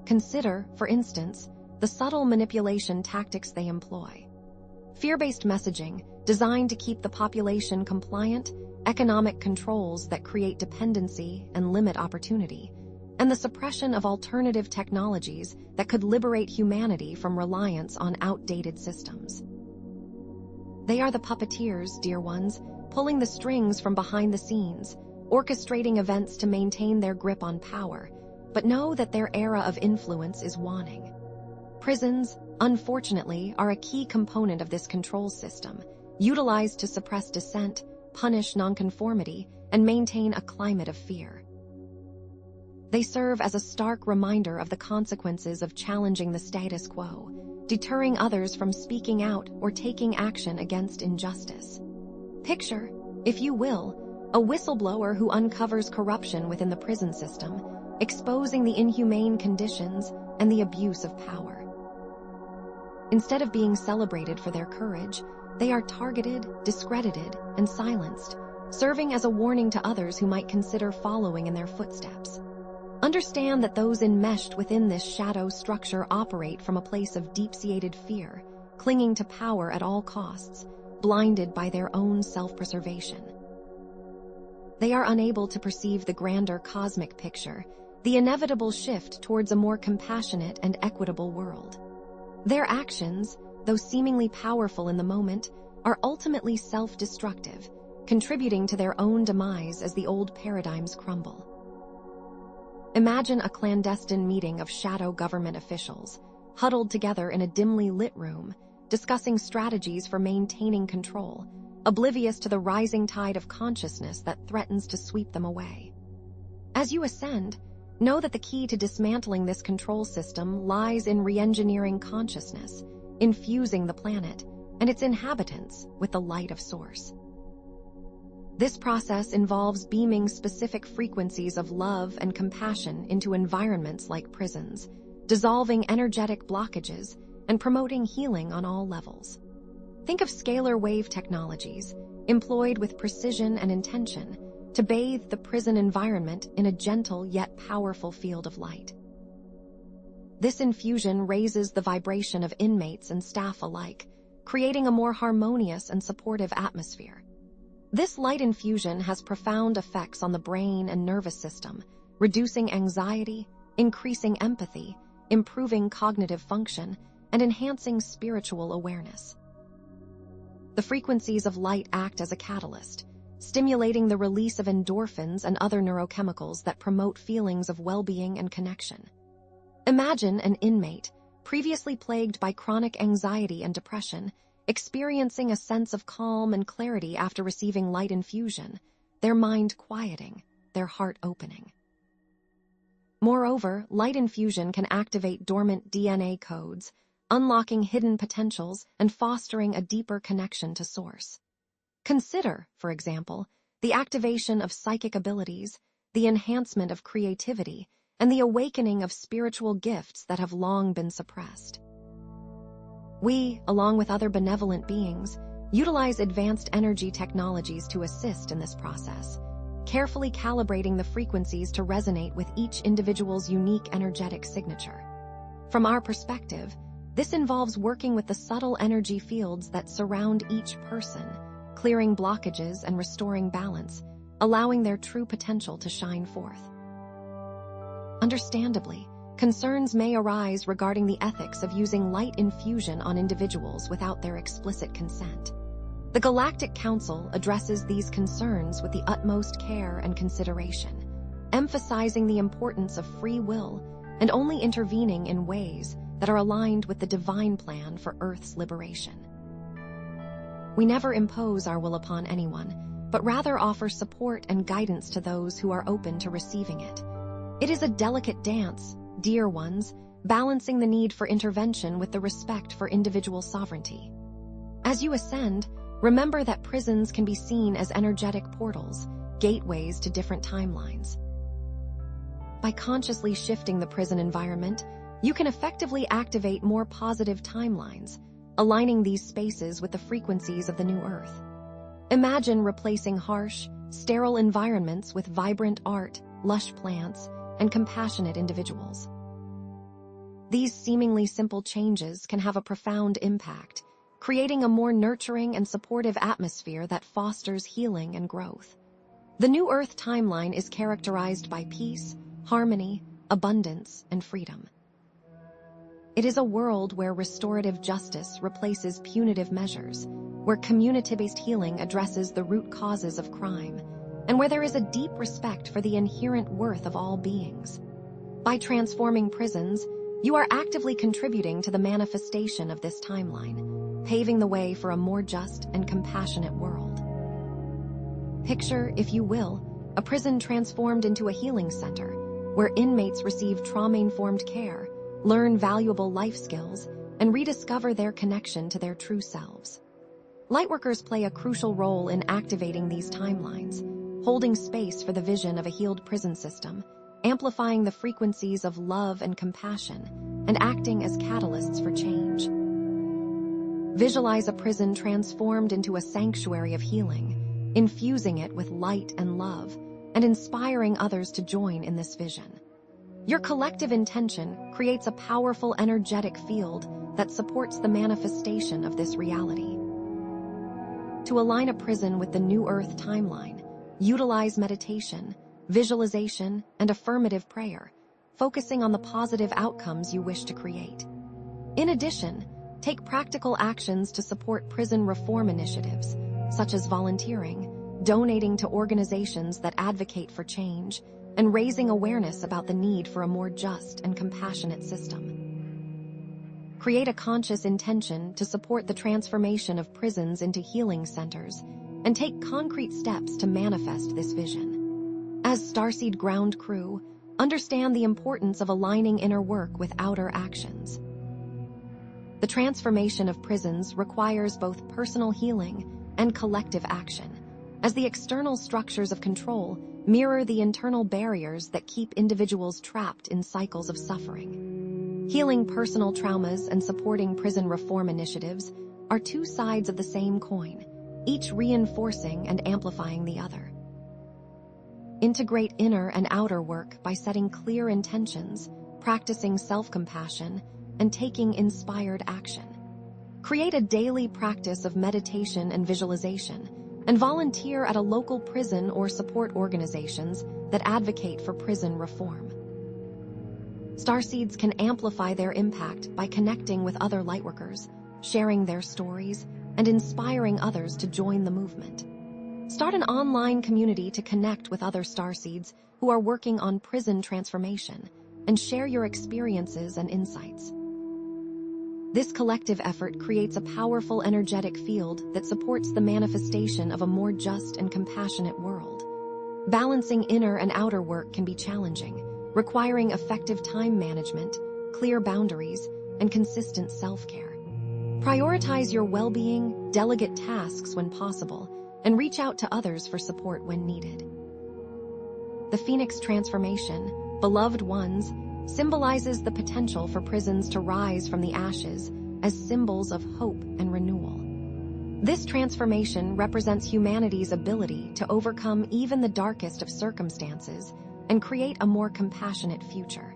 Consider, for instance, the subtle manipulation tactics they employ. Fear-based messaging, designed to keep the population compliant, economic controls that create dependency and limit opportunity, and the suppression of alternative technologies that could liberate humanity from reliance on outdated systems. They are the puppeteers, dear ones, pulling the strings from behind the scenes, orchestrating events to maintain their grip on power, but know that their era of influence is waning. Prisons, unfortunately, are a key component of this control system, utilized to suppress dissent, punish nonconformity, and maintain a climate of fear. They serve as a stark reminder of the consequences of challenging the status quo, deterring others from speaking out or taking action against injustice. Picture, if you will, a whistleblower who uncovers corruption within the prison system, exposing the inhumane conditions and the abuse of power. Instead of being celebrated for their courage, they are targeted, discredited, and silenced, serving as a warning to others who might consider following in their footsteps. Understand that those enmeshed within this shadow structure operate from a place of deep-seated fear, clinging to power at all costs, blinded by their own self-preservation. They are unable to perceive the grander cosmic picture, the inevitable shift towards a more compassionate and equitable world. Their actions, though seemingly powerful in the moment, are ultimately self-destructive, contributing to their own demise as the old paradigms crumble. Imagine a clandestine meeting of shadow government officials, huddled together in a dimly lit room, discussing strategies for maintaining control, oblivious to the rising tide of consciousness that threatens to sweep them away. As you ascend, know that the key to dismantling this control system lies in re-engineering consciousness, infusing the planet and its inhabitants with the light of Source. This process involves beaming specific frequencies of love and compassion into environments like prisons, dissolving energetic blockages, and promoting healing on all levels. Think of scalar wave technologies, employed with precision and intention, to bathe the prison environment in a gentle yet powerful field of light. This infusion raises the vibration of inmates and staff alike, creating a more harmonious and supportive atmosphere. This light infusion has profound effects on the brain and nervous system, reducing anxiety, increasing empathy, improving cognitive function, and enhancing spiritual awareness. The frequencies of light act as a catalyst, stimulating the release of endorphins and other neurochemicals that promote feelings of well-being and connection. Imagine an inmate, previously plagued by chronic anxiety and depression, experiencing a sense of calm and clarity after receiving light infusion, their mind quieting, their heart opening. Moreover, light infusion can activate dormant DNA codes, unlocking hidden potentials and fostering a deeper connection to Source. Consider, for example, the activation of psychic abilities, the enhancement of creativity, and the awakening of spiritual gifts that have long been suppressed. We, along with other benevolent beings, utilize advanced energy technologies to assist in this process, carefully calibrating the frequencies to resonate with each individual's unique energetic signature. From our perspective, this involves working with the subtle energy fields that surround each person, clearing blockages and restoring balance, allowing their true potential to shine forth. Understandably, concerns may arise regarding the ethics of using light infusion on individuals without their explicit consent. The Galactic Council addresses these concerns with the utmost care and consideration, emphasizing the importance of free will and only intervening in ways that are aligned with the divine plan for Earth's liberation. We never impose our will upon anyone, but rather offer support and guidance to those who are open to receiving it. It is a delicate dance, dear ones, balancing the need for intervention with the respect for individual sovereignty. As you ascend, remember that prisons can be seen as energetic portals, gateways to different timelines. By consciously shifting the prison environment, you can effectively activate more positive timelines, aligning these spaces with the frequencies of the new Earth. Imagine replacing harsh, sterile environments with vibrant art, lush plants, and compassionate individuals. These seemingly simple changes can have a profound impact, creating a more nurturing and supportive atmosphere that fosters healing and growth. The new Earth timeline is characterized by peace, harmony, abundance, and freedom. It is a world where restorative justice replaces punitive measures, where community-based healing addresses the root causes of crime, and where there is a deep respect for the inherent worth of all beings. By transforming prisons, you are actively contributing to the manifestation of this timeline, paving the way for a more just and compassionate world. Picture, if you will, a prison transformed into a healing center, where inmates receive trauma-informed care, learn valuable life skills, and rediscover their connection to their true selves. Lightworkers play a crucial role in activating these timelines, holding space for the vision of a healed prison system, amplifying the frequencies of love and compassion, and acting as catalysts for change. Visualize a prison transformed into a sanctuary of healing, infusing it with light and love, and inspiring others to join in this vision. Your collective intention creates a powerful energetic field that supports the manifestation of this reality. To align a prison with the New Earth timeline, utilize meditation, visualization, and affirmative prayer, focusing on the positive outcomes you wish to create. In addition, take practical actions to support prison reform initiatives, such as volunteering, donating to organizations that advocate for change, and raising awareness about the need for a more just and compassionate system. Create a conscious intention to support the transformation of prisons into healing centers, and take concrete steps to manifest this vision. As Starseed ground crew, understand the importance of aligning inner work with outer actions. The transformation of prisons requires both personal healing and collective action, as the external structures of control mirror the internal barriers that keep individuals trapped in cycles of suffering. Healing personal traumas and supporting prison reform initiatives are two sides of the same coin, each reinforcing and amplifying the other. Integrate inner and outer work by setting clear intentions, practicing self-compassion, and taking inspired action. Create a daily practice of meditation and visualization, and volunteer at a local prison or support organizations that advocate for prison reform. Starseeds can amplify their impact by connecting with other lightworkers, sharing their stories, and inspiring others to join the movement. Start an online community to connect with other Starseeds who are working on prison transformation, and share your experiences and insights. This collective effort creates a powerful energetic field that supports the manifestation of a more just and compassionate world. Balancing inner and outer work can be challenging, requiring effective time management, clear boundaries, and consistent self-care. Prioritize your well-being, delegate tasks when possible, and reach out to others for support when needed. The Phoenix transformation, beloved ones, symbolizes the potential for prisons to rise from the ashes as symbols of hope and renewal. This transformation represents humanity's ability to overcome even the darkest of circumstances and create a more compassionate future.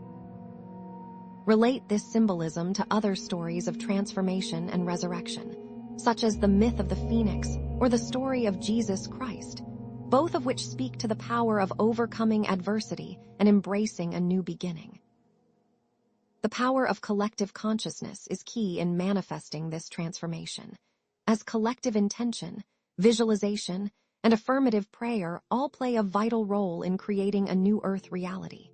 Relate this symbolism to other stories of transformation and resurrection, such as the myth of the Phoenix or the story of Jesus Christ, both of which speak to the power of overcoming adversity and embracing a new beginning. The power of collective consciousness is key in manifesting this transformation, as collective intention, visualization, and affirmative prayer all play a vital role in creating a new Earth reality.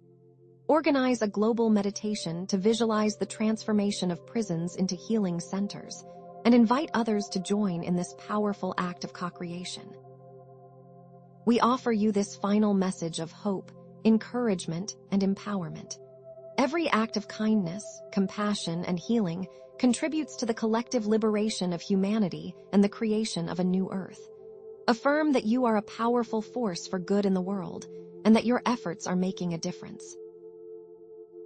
Organize a global meditation to visualize the transformation of prisons into healing centers, and invite others to join in this powerful act of co-creation. We offer you this final message of hope, encouragement, and empowerment. Every act of kindness, compassion, and healing contributes to the collective liberation of humanity and the creation of a new Earth. Affirm that you are a powerful force for good in the world, and that your efforts are making a difference.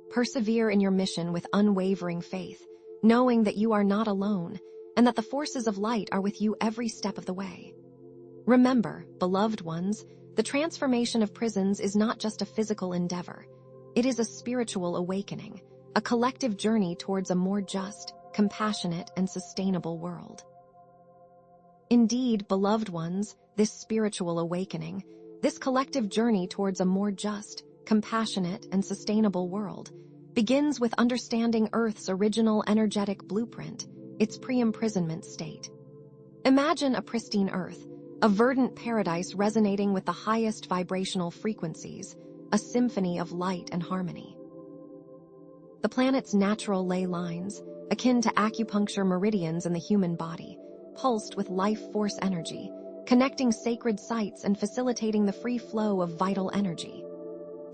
Persevere in your mission with unwavering faith, knowing that you are not alone, and that the forces of light are with you every step of the way. Remember, beloved ones, the transformation of prisons is not just a physical endeavor. It is a spiritual awakening, a collective journey towards a more just, compassionate, and sustainable world. Indeed, beloved ones, this spiritual awakening, this collective journey towards a more just, compassionate, and sustainable world, begins with understanding Earth's original energetic blueprint, its pre-imprisonment state. Imagine a pristine Earth, a verdant paradise resonating with the highest vibrational frequencies, a symphony of light and harmony. The planet's natural ley lines, akin to acupuncture meridians in the human body, pulsed with life force energy, connecting sacred sites and facilitating the free flow of vital energy.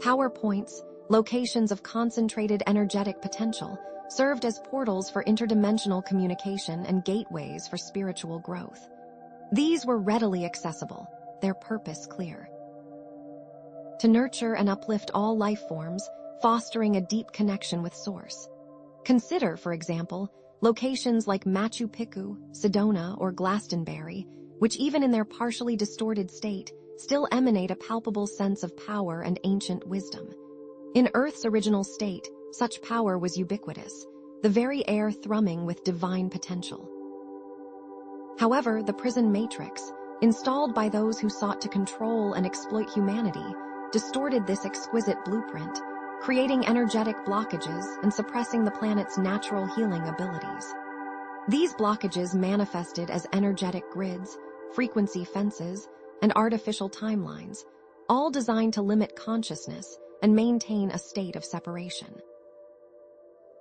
Power points, locations of concentrated energetic potential, served as portals for interdimensional communication and gateways for spiritual growth. These were readily accessible, their purpose clear: to nurture and uplift all life forms, fostering a deep connection with Source. Consider, for example, locations like Machu Picchu, Sedona, or Glastonbury, which even in their partially distorted state, still emanate a palpable sense of power and ancient wisdom. In Earth's original state, such power was ubiquitous, the very air thrumming with divine potential. However, the prison matrix, installed by those who sought to control and exploit humanity, distorted this exquisite blueprint, creating energetic blockages and suppressing the planet's natural healing abilities. These blockages manifested as energetic grids, frequency fences, and artificial timelines, all designed to limit consciousness and maintain a state of separation.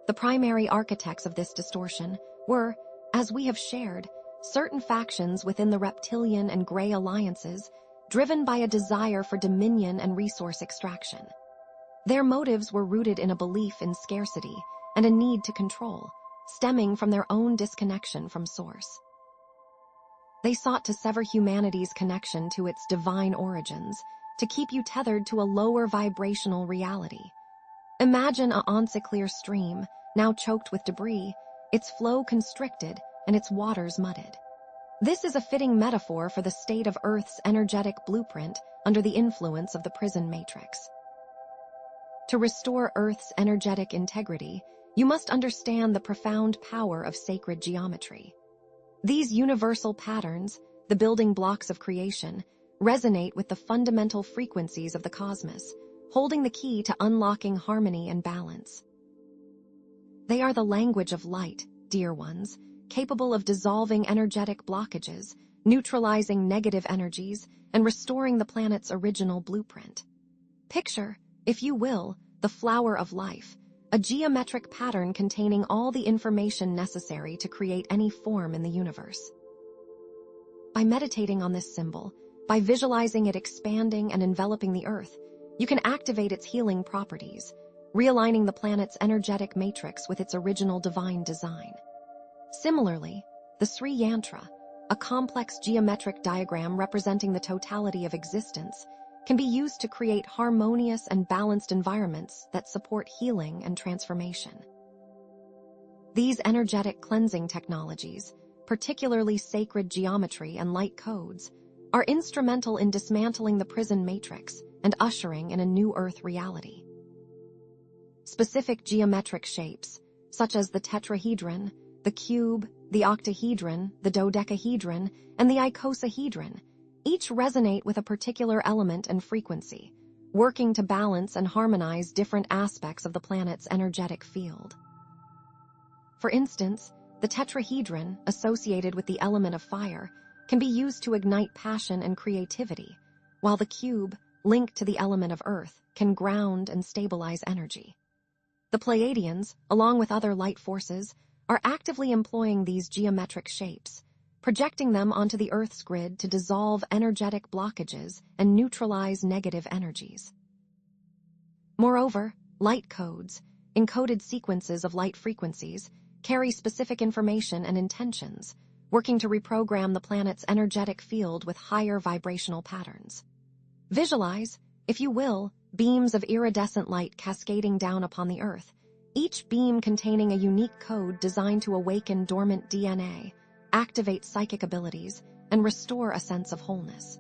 The primary architects of this distortion were, as we have shared, certain factions within the reptilian and gray alliances, driven by a desire for dominion and resource extraction. Their motives were rooted in a belief in scarcity and a need to control, stemming from their own disconnection from Source. They sought to sever humanity's connection to its divine origins, to keep you tethered to a lower vibrational reality. Imagine a once-clear stream, now choked with debris, its flow constricted and its waters muddied. This is a fitting metaphor for the state of Earth's energetic blueprint under the influence of the prison matrix. To restore Earth's energetic integrity, you must understand the profound power of sacred geometry. These universal patterns, the building blocks of creation, resonate with the fundamental frequencies of the cosmos, holding the key to unlocking harmony and balance. They are the language of light, dear ones, capable of dissolving energetic blockages, neutralizing negative energies, and restoring the planet's original blueprint. Picture, if you will, the flower of life, a geometric pattern containing all the information necessary to create any form in the universe. By meditating on this symbol, by visualizing it expanding and enveloping the Earth, you can activate its healing properties, realigning the planet's energetic matrix with its original divine design. Similarly, the Sri Yantra, a complex geometric diagram representing the totality of existence, can be used to create harmonious and balanced environments that support healing and transformation. These energetic cleansing technologies, particularly sacred geometry and light codes, are instrumental in dismantling the prison matrix and ushering in a new Earth reality. Specific geometric shapes, such as the tetrahedron, the cube, the octahedron, the dodecahedron, and the icosahedron, each resonate with a particular element and frequency, working to balance and harmonize different aspects of the planet's energetic field. For instance, the tetrahedron, associated with the element of fire, can be used to ignite passion and creativity, while the cube, linked to the element of earth, can ground and stabilize energy. The Pleiadians, along with other light forces, are actively employing these geometric shapes, projecting them onto the Earth's grid to dissolve energetic blockages and neutralize negative energies. Moreover, light codes, encoded sequences of light frequencies, carry specific information and intentions, working to reprogram the planet's energetic field with higher vibrational patterns. Visualize, if you will, beams of iridescent light cascading down upon the Earth, each beam containing a unique code designed to awaken dormant DNA, activate psychic abilities, and restore a sense of wholeness.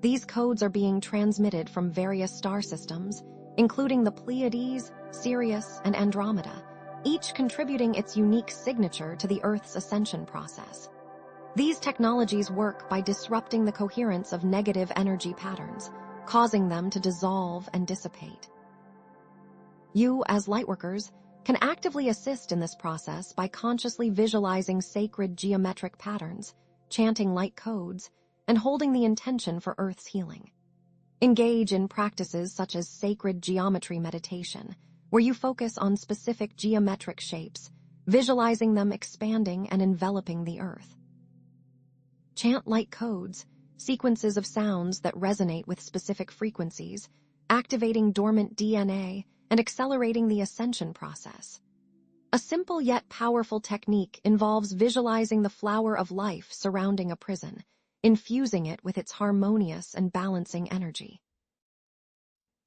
These codes are being transmitted from various star systems, including the Pleiades, Sirius, and Andromeda, each contributing its unique signature to the Earth's ascension process. These technologies work by disrupting the coherence of negative energy patterns, causing them to dissolve and dissipate. You, as lightworkers, can actively assist in this process by consciously visualizing sacred geometric patterns, chanting light codes, and holding the intention for Earth's healing. Engage in practices such as sacred geometry meditation, where you focus on specific geometric shapes, visualizing them expanding and enveloping the Earth. Chant light codes, sequences of sounds that resonate with specific frequencies, activating dormant DNA and accelerating the ascension process. A simple yet powerful technique involves visualizing the flower of life surrounding a prison, infusing it with its harmonious and balancing energy.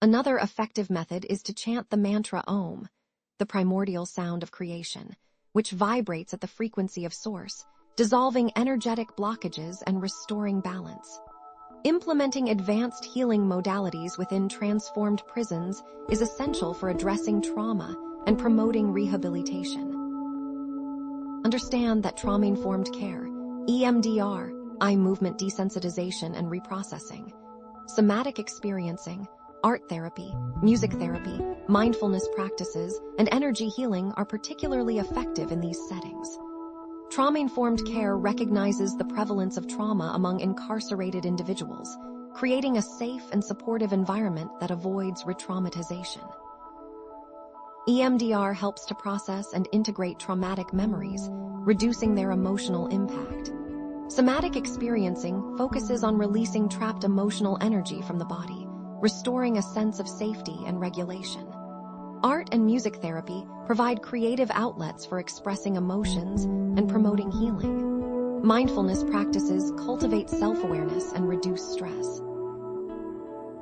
Another effective method is to chant the mantra Om, the primordial sound of creation, which vibrates at the frequency of Source, dissolving energetic blockages and restoring balance. Implementing advanced healing modalities within transformed prisons is essential for addressing trauma and promoting rehabilitation. Understand that trauma-informed care, EMDR, eye movement desensitization and reprocessing, somatic experiencing, art therapy, music therapy, mindfulness practices, and energy healing are particularly effective in these settings. Trauma-informed care recognizes the prevalence of trauma among incarcerated individuals, creating a safe and supportive environment that avoids re-traumatization. EMDR helps to process and integrate traumatic memories, reducing their emotional impact. Somatic experiencing focuses on releasing trapped emotional energy from the body, restoring a sense of safety and regulation. Art and music therapy provide creative outlets for expressing emotions and promoting healing. Mindfulness practices cultivate self-awareness and reduce stress.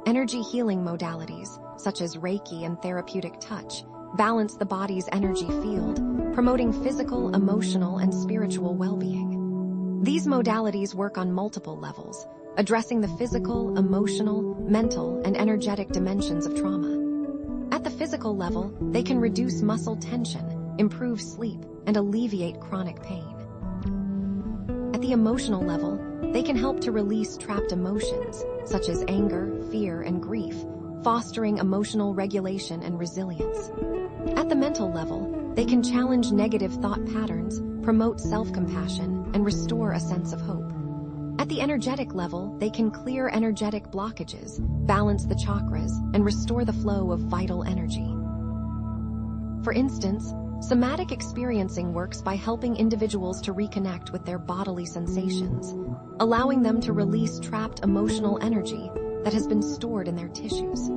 Energy healing modalities, such as Reiki and therapeutic touch, balance the body's energy field, promoting physical, emotional, and spiritual well-being. These modalities work on multiple levels, addressing the physical, emotional, mental, and energetic dimensions of trauma. At the physical level, they can reduce muscle tension, improve sleep, and alleviate chronic pain. At the emotional level, they can help to release trapped emotions, such as anger, fear, and grief, fostering emotional regulation and resilience. At the mental level, they can challenge negative thought patterns, promote self-compassion, and restore a sense of hope. At the energetic level, they can clear energetic blockages, balance the chakras, and restore the flow of vital energy. For instance, somatic experiencing works by helping individuals to reconnect with their bodily sensations, allowing them to release trapped emotional energy that has been stored in their tissues.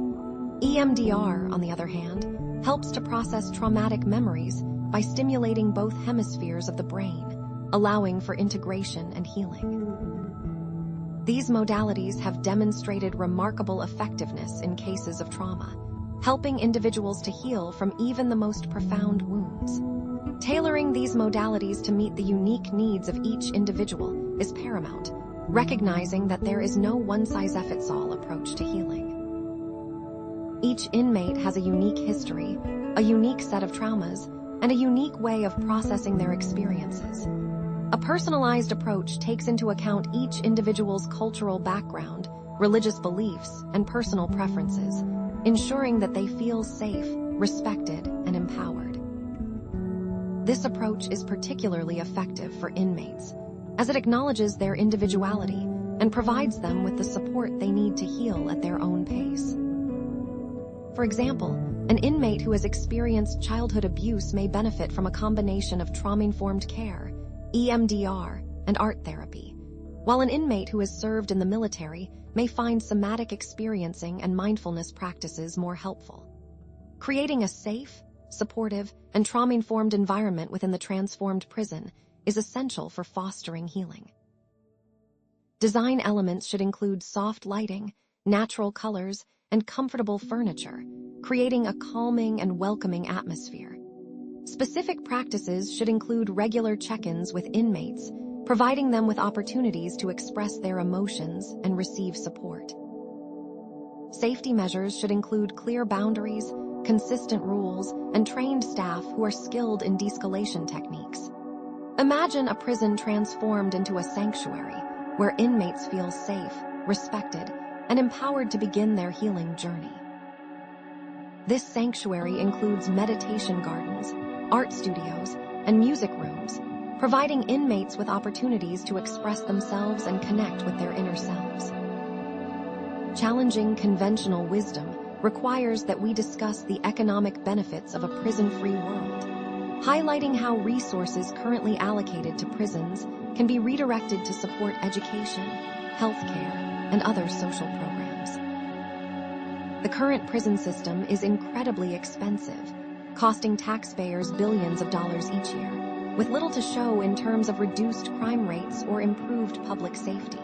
EMDR, on the other hand, helps to process traumatic memories by stimulating both hemispheres of the brain, allowing for integration and healing. These modalities have demonstrated remarkable effectiveness in cases of trauma, helping individuals to heal from even the most profound wounds. Tailoring these modalities to meet the unique needs of each individual is paramount, recognizing that there is no one-size-fits-all approach to healing. Each inmate has a unique history, a unique set of traumas, and a unique way of processing their experiences. A personalized approach takes into account each individual's cultural background, religious beliefs, and personal preferences, ensuring that they feel safe, respected, and empowered. This approach is particularly effective for inmates, as it acknowledges their individuality and provides them with the support they need to heal at their own pace. For example, an inmate who has experienced childhood abuse may benefit from a combination of trauma-informed care, EMDR, and art therapy, while an inmate who has served in the military may find somatic experiencing and mindfulness practices more helpful. Creating a safe, supportive, and trauma-informed environment within the transformed prison is essential for fostering healing. Design elements should include soft lighting, natural colors, and comfortable furniture, creating a calming and welcoming atmosphere. Specific practices should include regular check-ins with inmates, providing them with opportunities to express their emotions and receive support. Safety measures should include clear boundaries, consistent rules, and trained staff who are skilled in de-escalation techniques. Imagine a prison transformed into a sanctuary where inmates feel safe, respected, and empowered to begin their healing journey. This sanctuary includes meditation gardens, art studios, and music rooms, providing inmates with opportunities to express themselves and connect with their inner selves. Challenging conventional wisdom requires that we discuss the economic benefits of a prison-free world, highlighting how resources currently allocated to prisons can be redirected to support education, healthcare, and other social programs. The current prison system is incredibly expensive, costing taxpayers billions of dollars each year, with little to show in terms of reduced crime rates or improved public safety.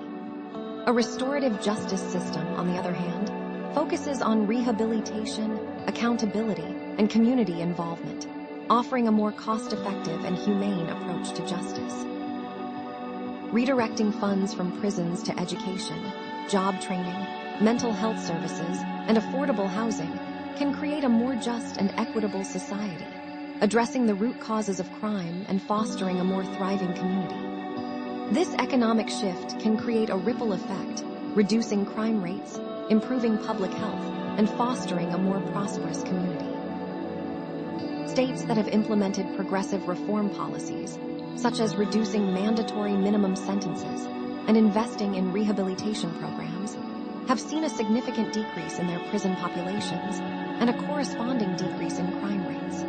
A restorative justice system, on the other hand, focuses on rehabilitation, accountability, and community involvement, offering a more cost-effective and humane approach to justice. Redirecting funds from prisons to education, job training, mental health services, and affordable housing can create a more just and equitable society, addressing the root causes of crime and fostering a more thriving community. This economic shift can create a ripple effect, reducing crime rates, improving public health, and fostering a more prosperous community. States that have implemented progressive reform policies, such as reducing mandatory minimum sentences and investing in rehabilitation programs, have seen a significant decrease in their prison populations and a corresponding decrease in crime rates.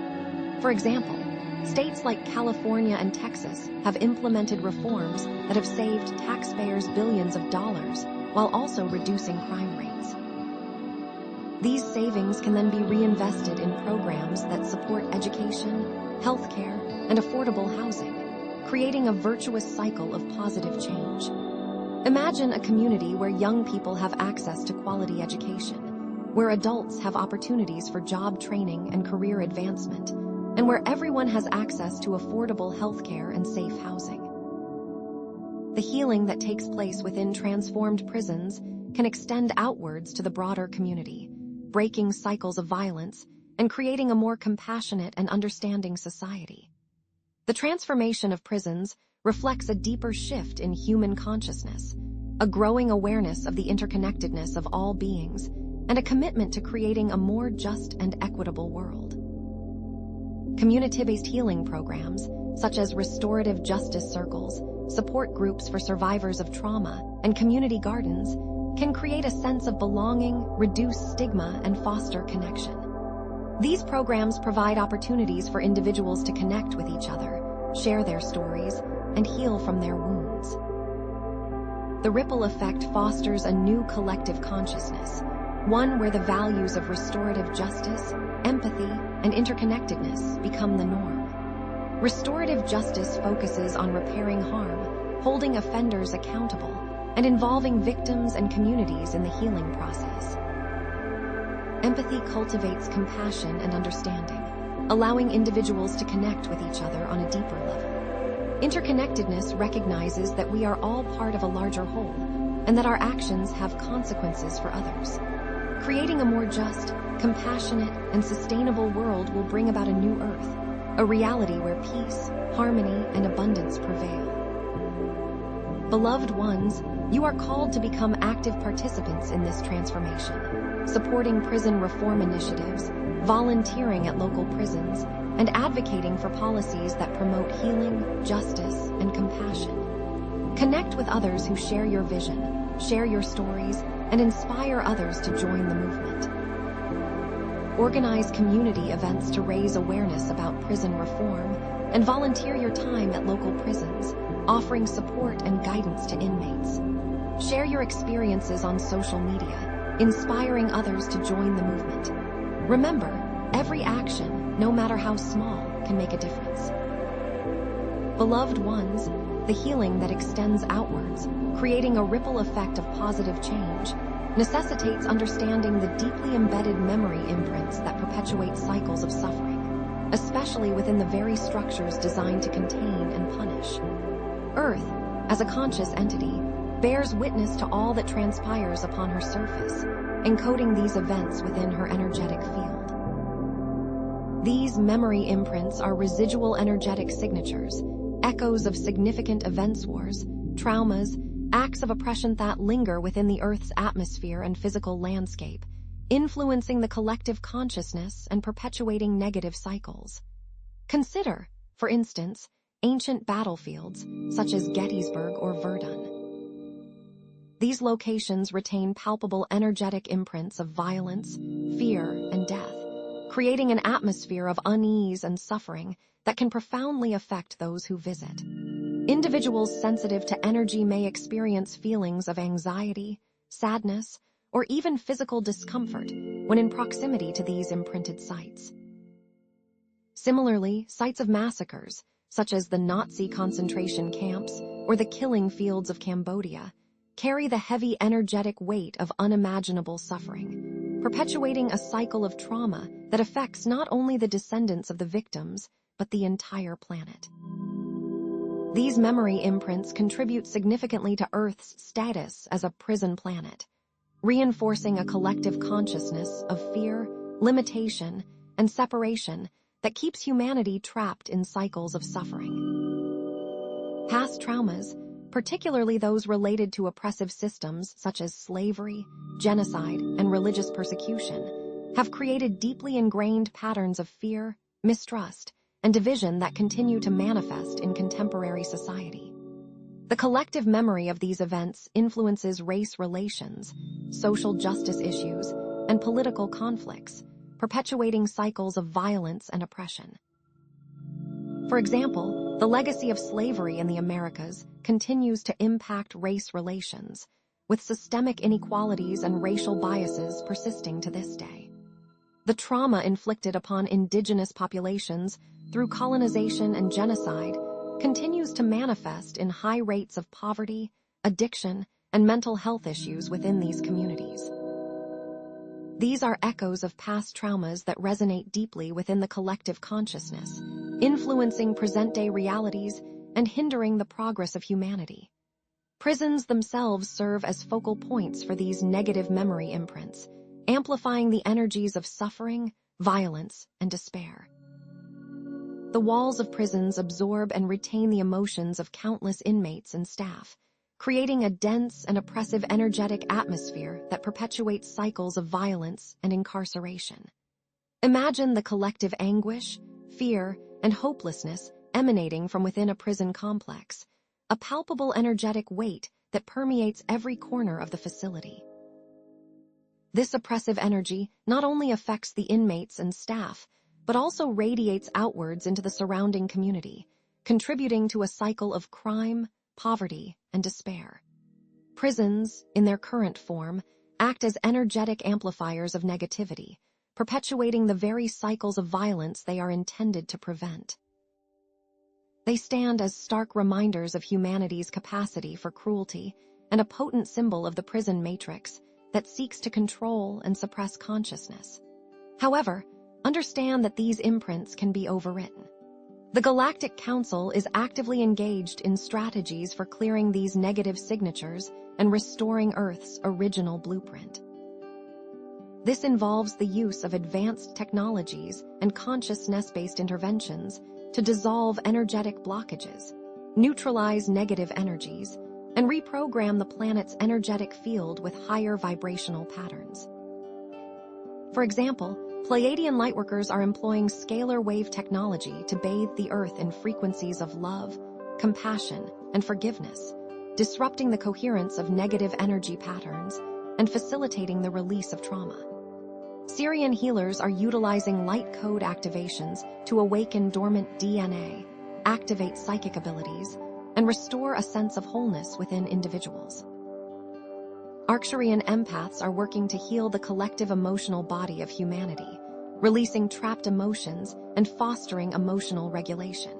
For example, states like California and Texas have implemented reforms that have saved taxpayers billions of dollars while also reducing crime rates. These savings can then be reinvested in programs that support education, healthcare, and affordable housing, creating a virtuous cycle of positive change. Imagine a community where young people have access to quality education, where adults have opportunities for job training and career advancement, and where everyone has access to affordable healthcare and safe housing. The healing that takes place within transformed prisons can extend outwards to the broader community, breaking cycles of violence and creating a more compassionate and understanding society. The transformation of prisons reflects a deeper shift in human consciousness, a growing awareness of the interconnectedness of all beings, and a commitment to creating a more just and equitable world. Community-based healing programs, such as restorative justice circles, support groups for survivors of trauma, and community gardens, can create a sense of belonging, reduce stigma, and foster connection. These programs provide opportunities for individuals to connect with each other, share their stories, and heal from their wounds. The ripple effect fosters a new collective consciousness, one where the values of restorative justice, empathy, and interconnectedness become the norm. Restorative justice focuses on repairing harm, holding offenders accountable, and involving victims and communities in the healing process. Empathy cultivates compassion and understanding, allowing individuals to connect with each other on a deeper level. Interconnectedness recognizes that we are all part of a larger whole, and that our actions have consequences for others. Creating a more just, compassionate, and sustainable world will bring about a new earth, a reality where peace, harmony, and abundance prevail. Beloved ones, you are called to become active participants in this transformation, supporting prison reform initiatives, volunteering at local prisons, and advocating for policies that promote healing, justice, and compassion. Connect with others who share your vision, share your stories, and inspire others to join the movement. Organize community events to raise awareness about prison reform, and volunteer your time at local prisons, offering support and guidance to inmates. Share your experiences on social media, inspiring others to join the movement. Remember, every action, no matter how small, can make a difference. Beloved ones, the healing that extends outwards, creating a ripple effect of positive change, necessitates understanding the deeply embedded memory imprints that perpetuate cycles of suffering, especially within the very structures designed to contain and punish. Earth, as a conscious entity, bears witness to all that transpires upon her surface, encoding these events within her energetic field. These memory imprints are residual energetic signatures, echoes of significant events, wars, traumas, acts of oppression that linger within the Earth's atmosphere and physical landscape, influencing the collective consciousness and perpetuating negative cycles. Consider, for instance, ancient battlefields such as Gettysburg or Verdun. These locations retain palpable energetic imprints of violence, fear, and death, creating an atmosphere of unease and suffering that can profoundly affect those who visit. Individuals sensitive to energy may experience feelings of anxiety, sadness, or even physical discomfort when in proximity to these imprinted sites. Similarly, sites of massacres, such as the Nazi concentration camps or the killing fields of Cambodia, carry the heavy energetic weight of unimaginable suffering, perpetuating a cycle of trauma that affects not only the descendants of the victims, but the entire planet. These memory imprints contribute significantly to Earth's status as a prison planet, reinforcing a collective consciousness of fear, limitation, and separation that keeps humanity trapped in cycles of suffering. Past traumas, particularly those related to oppressive systems such as slavery, genocide, and religious persecution, have created deeply ingrained patterns of fear, mistrust, and division that continue to manifest in contemporary society. The collective memory of these events influences race relations, social justice issues, and political conflicts, perpetuating cycles of violence and oppression. For example, the legacy of slavery in the Americas continues to impact race relations, with systemic inequalities and racial biases persisting to this day. The trauma inflicted upon indigenous populations through colonization and genocide continues to manifest in high rates of poverty, addiction, and mental health issues within these communities. These are echoes of past traumas that resonate deeply within the collective consciousness, influencing present-day realities and hindering the progress of humanity. Prisons themselves serve as focal points for these negative memory imprints, amplifying the energies of suffering, violence, and despair. The walls of prisons absorb and retain the emotions of countless inmates and staff, creating a dense and oppressive energetic atmosphere that perpetuates cycles of violence and incarceration. Imagine the collective anguish, fear, and hopelessness emanating from within a prison complex, a palpable energetic weight that permeates every corner of the facility. This oppressive energy not only affects the inmates and staff, but also radiates outwards into the surrounding community, contributing to a cycle of crime, poverty, and despair. Prisons, in their current form, act as energetic amplifiers of negativity, perpetuating the very cycles of violence they are intended to prevent. They stand as stark reminders of humanity's capacity for cruelty and a potent symbol of the prison matrix that seeks to control and suppress consciousness. However, understand that these imprints can be overwritten. The Galactic Council is actively engaged in strategies for clearing these negative signatures and restoring Earth's original blueprint. This involves the use of advanced technologies and consciousness-based interventions to dissolve energetic blockages, neutralize negative energies, and reprogram the planet's energetic field with higher vibrational patterns. For example, Pleiadian lightworkers are employing scalar wave technology to bathe the Earth in frequencies of love, compassion, and forgiveness, disrupting the coherence of negative energy patterns and facilitating the release of trauma. Syrian healers are utilizing light code activations to awaken dormant DNA, activate psychic abilities, and restore a sense of wholeness within individuals. Arcturian empaths are working to heal the collective emotional body of humanity, releasing trapped emotions and fostering emotional regulation.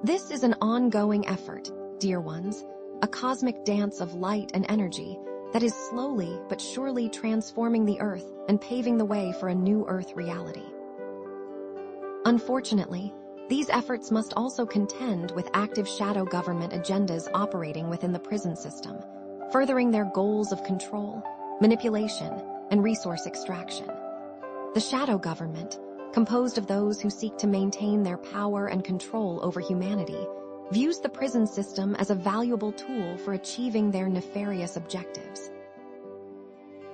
This is an ongoing effort, dear ones, a cosmic dance of light and energy that is slowly but surely transforming the Earth and paving the way for a new Earth reality. Unfortunately, these efforts must also contend with active shadow government agendas operating within the prison system, furthering their goals of control, manipulation, and resource extraction. The shadow government, composed of those who seek to maintain their power and control over humanity, views the prison system as a valuable tool for achieving their nefarious objectives.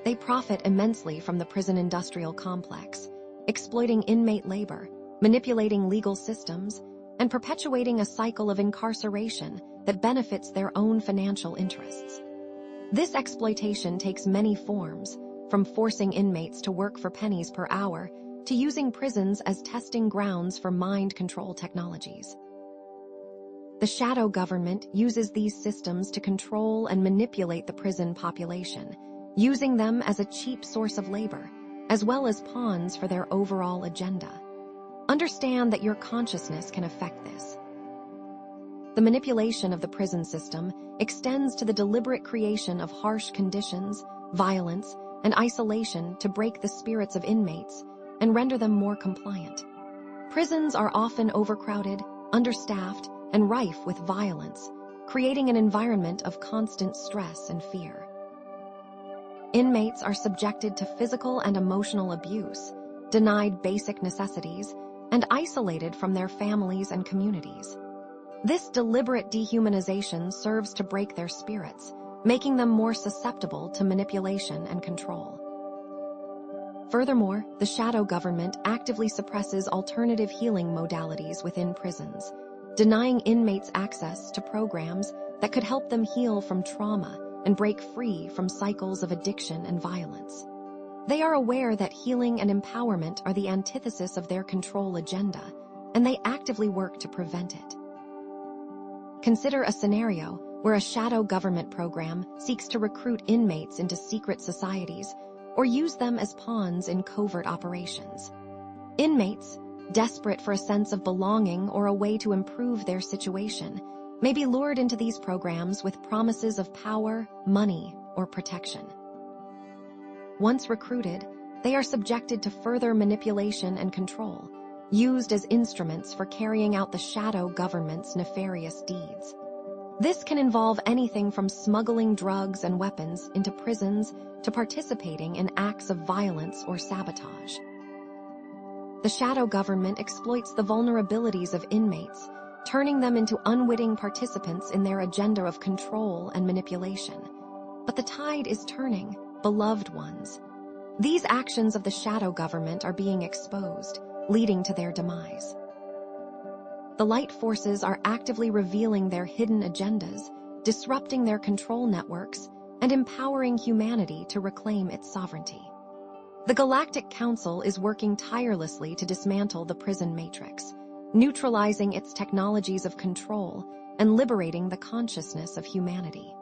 They profit immensely from the prison industrial complex, exploiting inmate labor, manipulating legal systems, and perpetuating a cycle of incarceration that benefits their own financial interests. This exploitation takes many forms, from forcing inmates to work for pennies per hour to using prisons as testing grounds for mind control technologies. The shadow government uses these systems to control and manipulate the prison population, using them as a cheap source of labor, as well as pawns for their overall agenda. Understand that your consciousness can affect this. The manipulation of the prison system extends to the deliberate creation of harsh conditions, violence, and isolation to break the spirits of inmates and render them more compliant. Prisons are often overcrowded, understaffed, and rife with violence, creating an environment of constant stress and fear. Inmates are subjected to physical and emotional abuse, denied basic necessities, and isolated from their families and communities. This deliberate dehumanization serves to break their spirits, making them more susceptible to manipulation and control. Furthermore, the shadow government actively suppresses alternative healing modalities within prisons, denying inmates access to programs that could help them heal from trauma and break free from cycles of addiction and violence. They are aware that healing and empowerment are the antithesis of their control agenda, and they actively work to prevent it. Consider a scenario where a shadow government program seeks to recruit inmates into secret societies or use them as pawns in covert operations. Inmates, desperate for a sense of belonging or a way to improve their situation, may be lured into these programs with promises of power, money, or protection. Once recruited, they are subjected to further manipulation and control, used as instruments for carrying out the shadow government's nefarious deeds. This can involve anything from smuggling drugs and weapons into prisons to participating in acts of violence or sabotage. The shadow government exploits the vulnerabilities of inmates, turning them into unwitting participants in their agenda of control and manipulation. But the tide is turning, beloved ones. These actions of the shadow government are being exposed, leading to their demise. The light forces are actively revealing their hidden agendas, disrupting their control networks, and empowering humanity to reclaim its sovereignty. The Galactic Council is working tirelessly to dismantle the prison matrix, neutralizing its technologies of control and liberating the consciousness of humanity.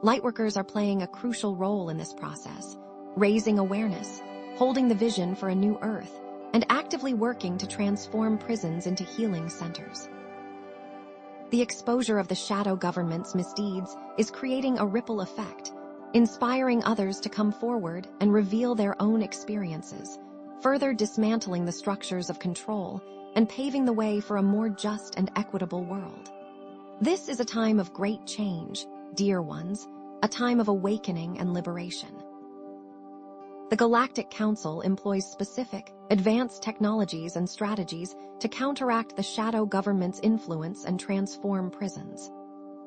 Lightworkers are playing a crucial role in this process, raising awareness, holding the vision for a new Earth, and actively working to transform prisons into healing centers. The exposure of the shadow government's misdeeds is creating a ripple effect, inspiring others to come forward and reveal their own experiences, further dismantling the structures of control and paving the way for a more just and equitable world. This is a time of great change, dear ones, a time of awakening and liberation. The Galactic Council employs specific, advanced technologies and strategies to counteract the shadow government's influence and transform prisons.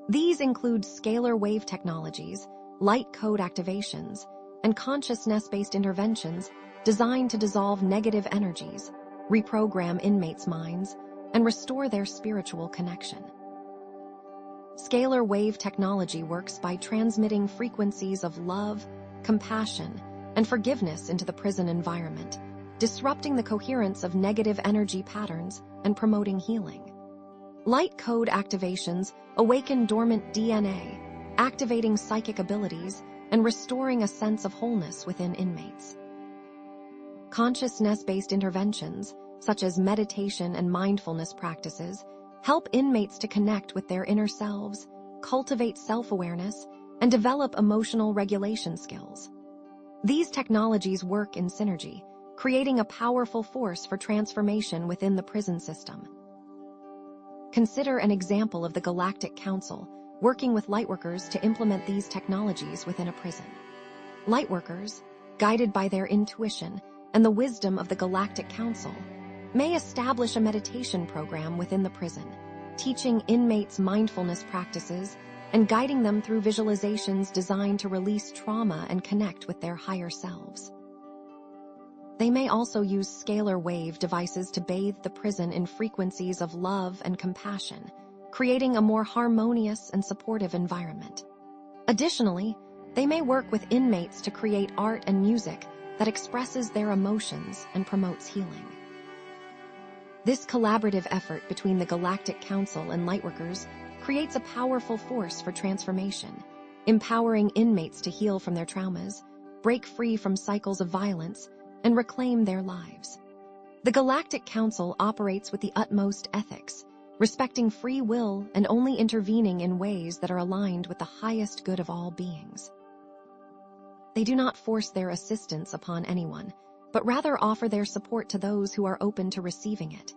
These include scalar wave technologies, light code activations, and consciousness-based interventions designed to dissolve negative energies, reprogram inmates' minds, and restore their spiritual connection. Scalar wave technology works by transmitting frequencies of love, compassion, and forgiveness into the prison environment, disrupting the coherence of negative energy patterns and promoting healing. Light code activations awaken dormant DNA, activating psychic abilities and restoring a sense of wholeness within inmates. Consciousness-based interventions, such as meditation and mindfulness practices, help inmates to connect with their inner selves, cultivate self-awareness, and develop emotional regulation skills. These technologies work in synergy, creating a powerful force for transformation within the prison system. Consider an example of the Galactic Council working with lightworkers to implement these technologies within a prison. Lightworkers, guided by their intuition and the wisdom of the Galactic Council, may establish a meditation program within the prison, teaching inmates mindfulness practices and guiding them through visualizations designed to release trauma and connect with their higher selves. They may also use scalar wave devices to bathe the prison in frequencies of love and compassion, creating a more harmonious and supportive environment. Additionally, they may work with inmates to create art and music that expresses their emotions and promotes healing. This collaborative effort between the Galactic Council and Lightworkers creates a powerful force for transformation, empowering inmates to heal from their traumas, break free from cycles of violence, and reclaim their lives. The Galactic Council operates with the utmost ethics, respecting free will and only intervening in ways that are aligned with the highest good of all beings. They do not force their assistance upon anyone, but rather offer their support to those who are open to receiving it.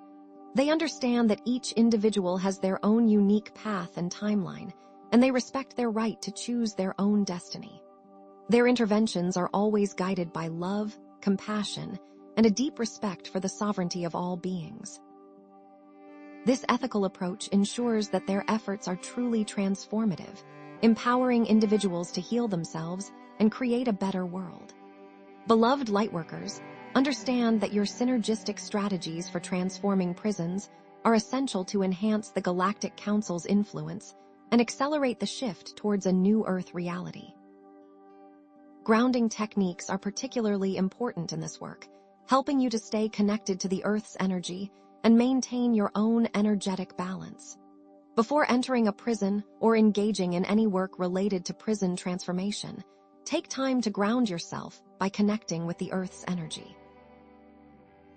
They understand that each individual has their own unique path and timeline, and they respect their right to choose their own destiny. Their interventions are always guided by love, compassion, and a deep respect for the sovereignty of all beings. This ethical approach ensures that their efforts are truly transformative, empowering individuals to heal themselves and create a better world. Beloved Lightworkers, understand that your synergistic strategies for transforming prisons are essential to enhance the Galactic Council's influence and accelerate the shift towards a new Earth reality. Grounding techniques are particularly important in this work, helping you to stay connected to the Earth's energy and maintain your own energetic balance. Before entering a prison or engaging in any work related to prison transformation, take time to ground yourself by connecting with the Earth's energy.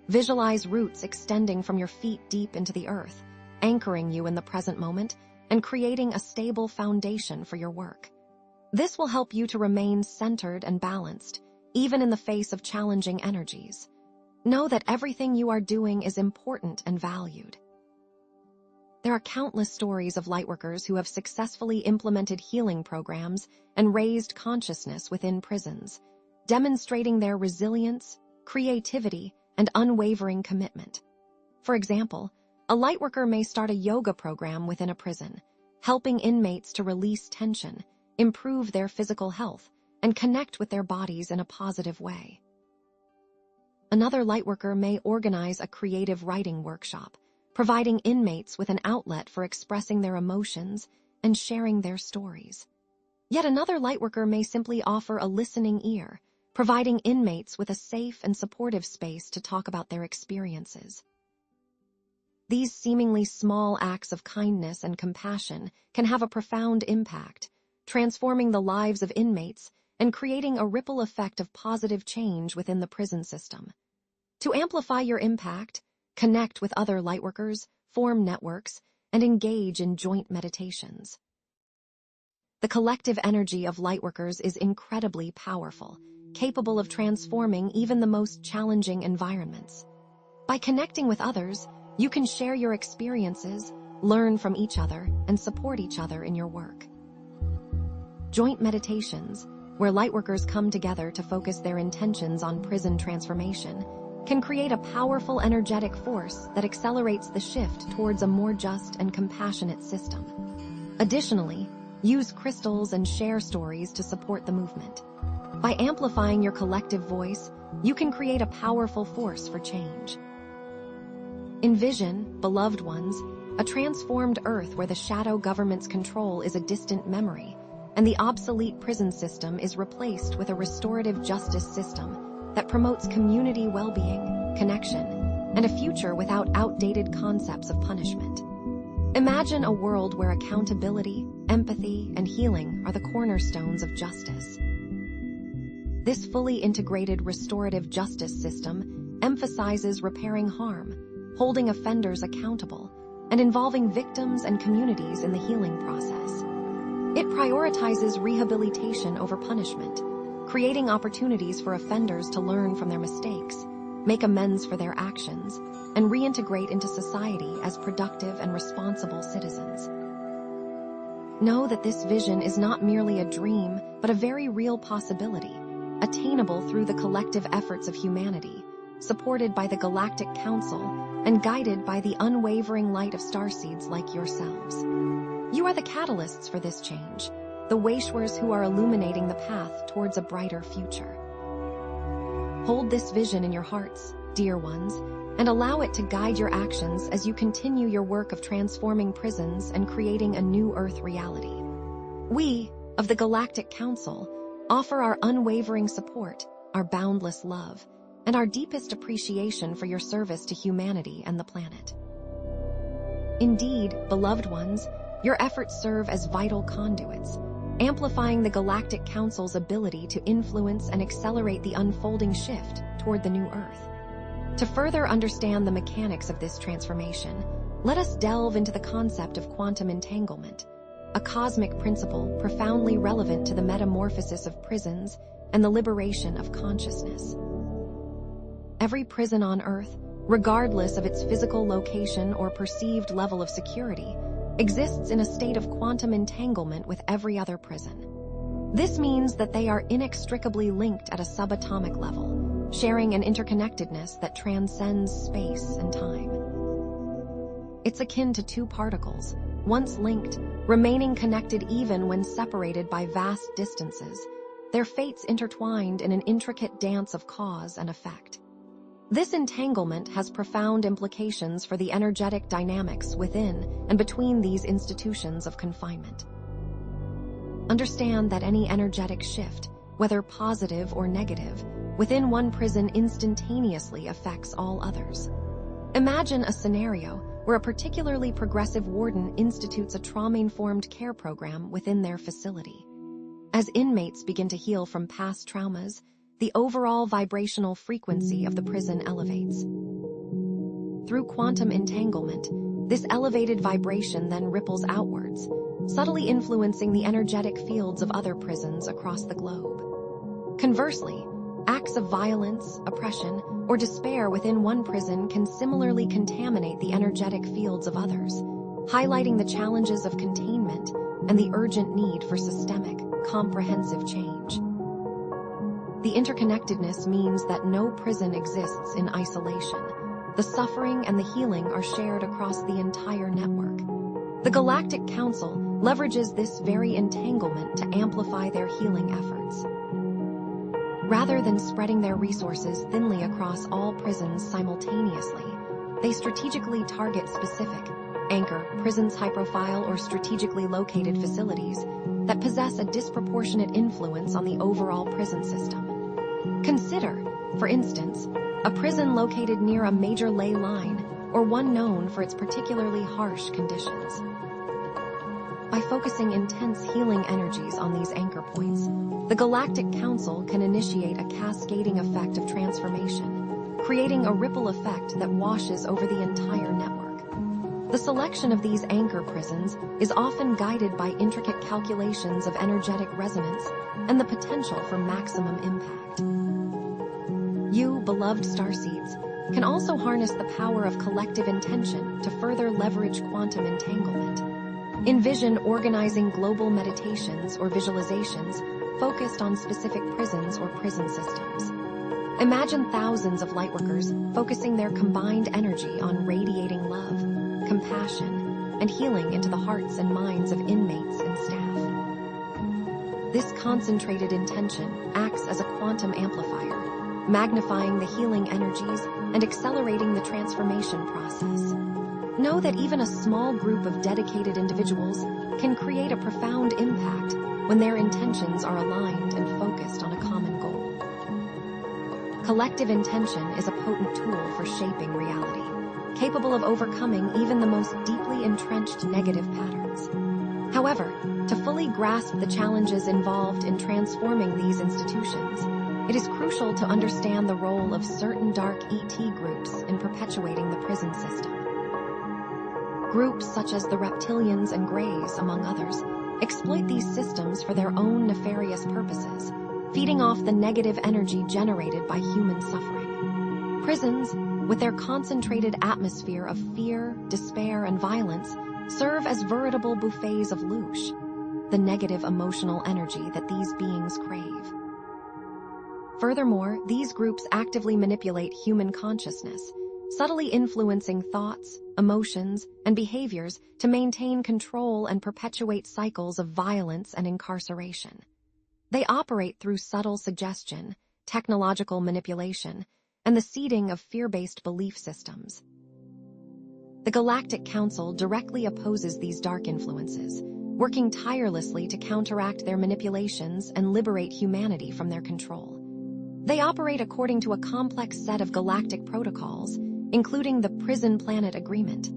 Visualize roots extending from your feet deep into the earth, anchoring you in the present moment and creating a stable foundation for your work. This will help you to remain centered and balanced, even in the face of challenging energies. Know that everything you are doing is important and valued. There are countless stories of lightworkers who have successfully implemented healing programs and raised consciousness within prisons, demonstrating their resilience, creativity, and unwavering commitment. For example, a lightworker may start a yoga program within a prison, helping inmates to release tension, improve their physical health, and connect with their bodies in a positive way. Another lightworker may organize a creative writing workshop, providing inmates with an outlet for expressing their emotions and sharing their stories. Yet another lightworker may simply offer a listening ear, providing inmates with a safe and supportive space to talk about their experiences. These seemingly small acts of kindness and compassion can have a profound impact, transforming the lives of inmates and creating a ripple effect of positive change within the prison system. To amplify your impact, connect with other lightworkers, form networks, and engage in joint meditations. The collective energy of lightworkers is incredibly powerful, capable of transforming even the most challenging environments. By connecting with others, you can share your experiences, learn from each other, and support each other in your work. Joint meditations, where lightworkers come together to focus their intentions on prison transformation, can create a powerful energetic force that accelerates the shift towards a more just and compassionate system. Additionally, use crystals and share stories to support the movement. By amplifying your collective voice, you can create a powerful force for change. Envision, beloved ones, a transformed Earth where the shadow government's control is a distant memory, and the obsolete prison system is replaced with a restorative justice system that promotes community well-being, connection, and a future without outdated concepts of punishment. Imagine a world where accountability, empathy, and healing are the cornerstones of justice. This fully integrated restorative justice system emphasizes repairing harm, holding offenders accountable, and involving victims and communities in the healing process. It prioritizes rehabilitation over punishment, creating opportunities for offenders to learn from their mistakes, make amends for their actions, and reintegrate into society as productive and responsible citizens. Know that this vision is not merely a dream, but a very real possibility, attainable through the collective efforts of humanity, supported by the Galactic Council, and guided by the unwavering light of starseeds like yourselves. You are the catalysts for this change, the Waishwars who are illuminating the path towards a brighter future. Hold this vision in your hearts, dear ones, and allow it to guide your actions as you continue your work of transforming prisons and creating a new Earth reality. We, of the Galactic Council, offer our unwavering support, our boundless love, and our deepest appreciation for your service to humanity and the planet. Indeed, beloved ones, your efforts serve as vital conduits, amplifying the Galactic Council's ability to influence and accelerate the unfolding shift toward the new Earth. To further understand the mechanics of this transformation, let us delve into the concept of quantum entanglement, a cosmic principle profoundly relevant to the metamorphosis of prisons and the liberation of consciousness. Every prison on Earth, regardless of its physical location or perceived level of security, exists in a state of quantum entanglement with every other prison. This means that they are inextricably linked at a subatomic level, sharing an interconnectedness that transcends space and time. It's akin to two particles, once linked, remaining connected even when separated by vast distances, their fates intertwined in an intricate dance of cause and effect. This entanglement has profound implications for the energetic dynamics within and between these institutions of confinement. Understand that any energetic shift, whether positive or negative, within one prison instantaneously affects all others. Imagine a scenario where a particularly progressive warden institutes a trauma-informed care program within their facility. As inmates begin to heal from past traumas, the overall vibrational frequency of the prison elevates. Through quantum entanglement, this elevated vibration then ripples outwards, subtly influencing the energetic fields of other prisons across the globe. Conversely, acts of violence, oppression, or despair within one prison can similarly contaminate the energetic fields of others, highlighting the challenges of containment and the urgent need for systemic, comprehensive change. The interconnectedness means that no prison exists in isolation. The suffering and the healing are shared across the entire network. The Galactic Council leverages this very entanglement to amplify their healing efforts. Rather than spreading their resources thinly across all prisons simultaneously, they strategically target specific, anchor, prisons high-profile or strategically located facilities that possess a disproportionate influence on the overall prison system. Consider, for instance, a prison located near a major ley line or one known for its particularly harsh conditions. By focusing intense healing energies on these anchor points, the Galactic Council can initiate a cascading effect of transformation, creating a ripple effect that washes over the entire network. The selection of these anchor prisons is often guided by intricate calculations of energetic resonance and the potential for maximum impact. You, beloved starseeds, can also harness the power of collective intention to further leverage quantum entanglement. Envision organizing global meditations or visualizations focused on specific prisons or prison systems. Imagine thousands of lightworkers focusing their combined energy on radiating love, compassion, and healing into the hearts and minds of inmates and staff. This concentrated intention acts as a quantum amplifier, magnifying the healing energies and accelerating the transformation process. Know that even a small group of dedicated individuals can create a profound impact when their intentions are aligned and focused on a common goal. Collective intention is a potent tool for shaping reality, capable of overcoming even the most deeply entrenched negative patterns. However, to fully grasp the challenges involved in transforming these institutions, it is crucial to understand the role of certain dark ET groups in perpetuating the prison system. Groups such as the Reptilians and Greys, among others, exploit these systems for their own nefarious purposes, feeding off the negative energy generated by human suffering. Prisons, with their concentrated atmosphere of fear, despair, and violence, serve as veritable buffets of louche, the negative emotional energy that these beings crave. Furthermore, these groups actively manipulate human consciousness, subtly influencing thoughts, emotions, and behaviors to maintain control and perpetuate cycles of violence and incarceration. They operate through subtle suggestion, technological manipulation, and the seeding of fear-based belief systems. The Galactic Council directly opposes these dark influences, working tirelessly to counteract their manipulations and liberate humanity from their control. They operate according to a complex set of galactic protocols, including the Prison Planet Agreement,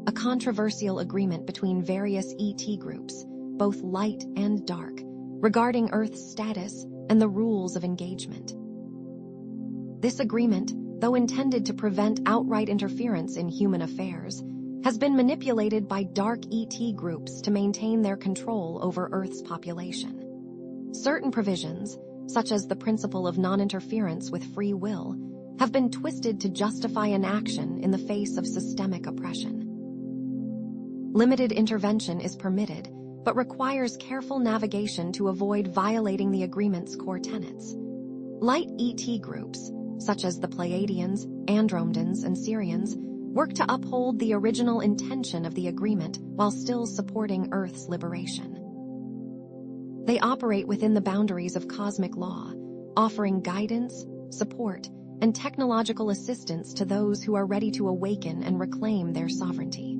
a controversial agreement between various ET groups, both light and dark, regarding Earth's status and the rules of engagement. This agreement, though intended to prevent outright interference in human affairs, has been manipulated by dark ET groups to maintain their control over Earth's population. Certain provisions, such as the principle of non-interference with free will, have been twisted to justify inaction in the face of systemic oppression. Limited intervention is permitted, but requires careful navigation to avoid violating the agreement's core tenets. Light ET groups, such as the Pleiadians, Andromedans, and Sirians, work to uphold the original intention of the agreement while still supporting Earth's liberation. They operate within the boundaries of cosmic law, offering guidance, support, and technological assistance to those who are ready to awaken and reclaim their sovereignty.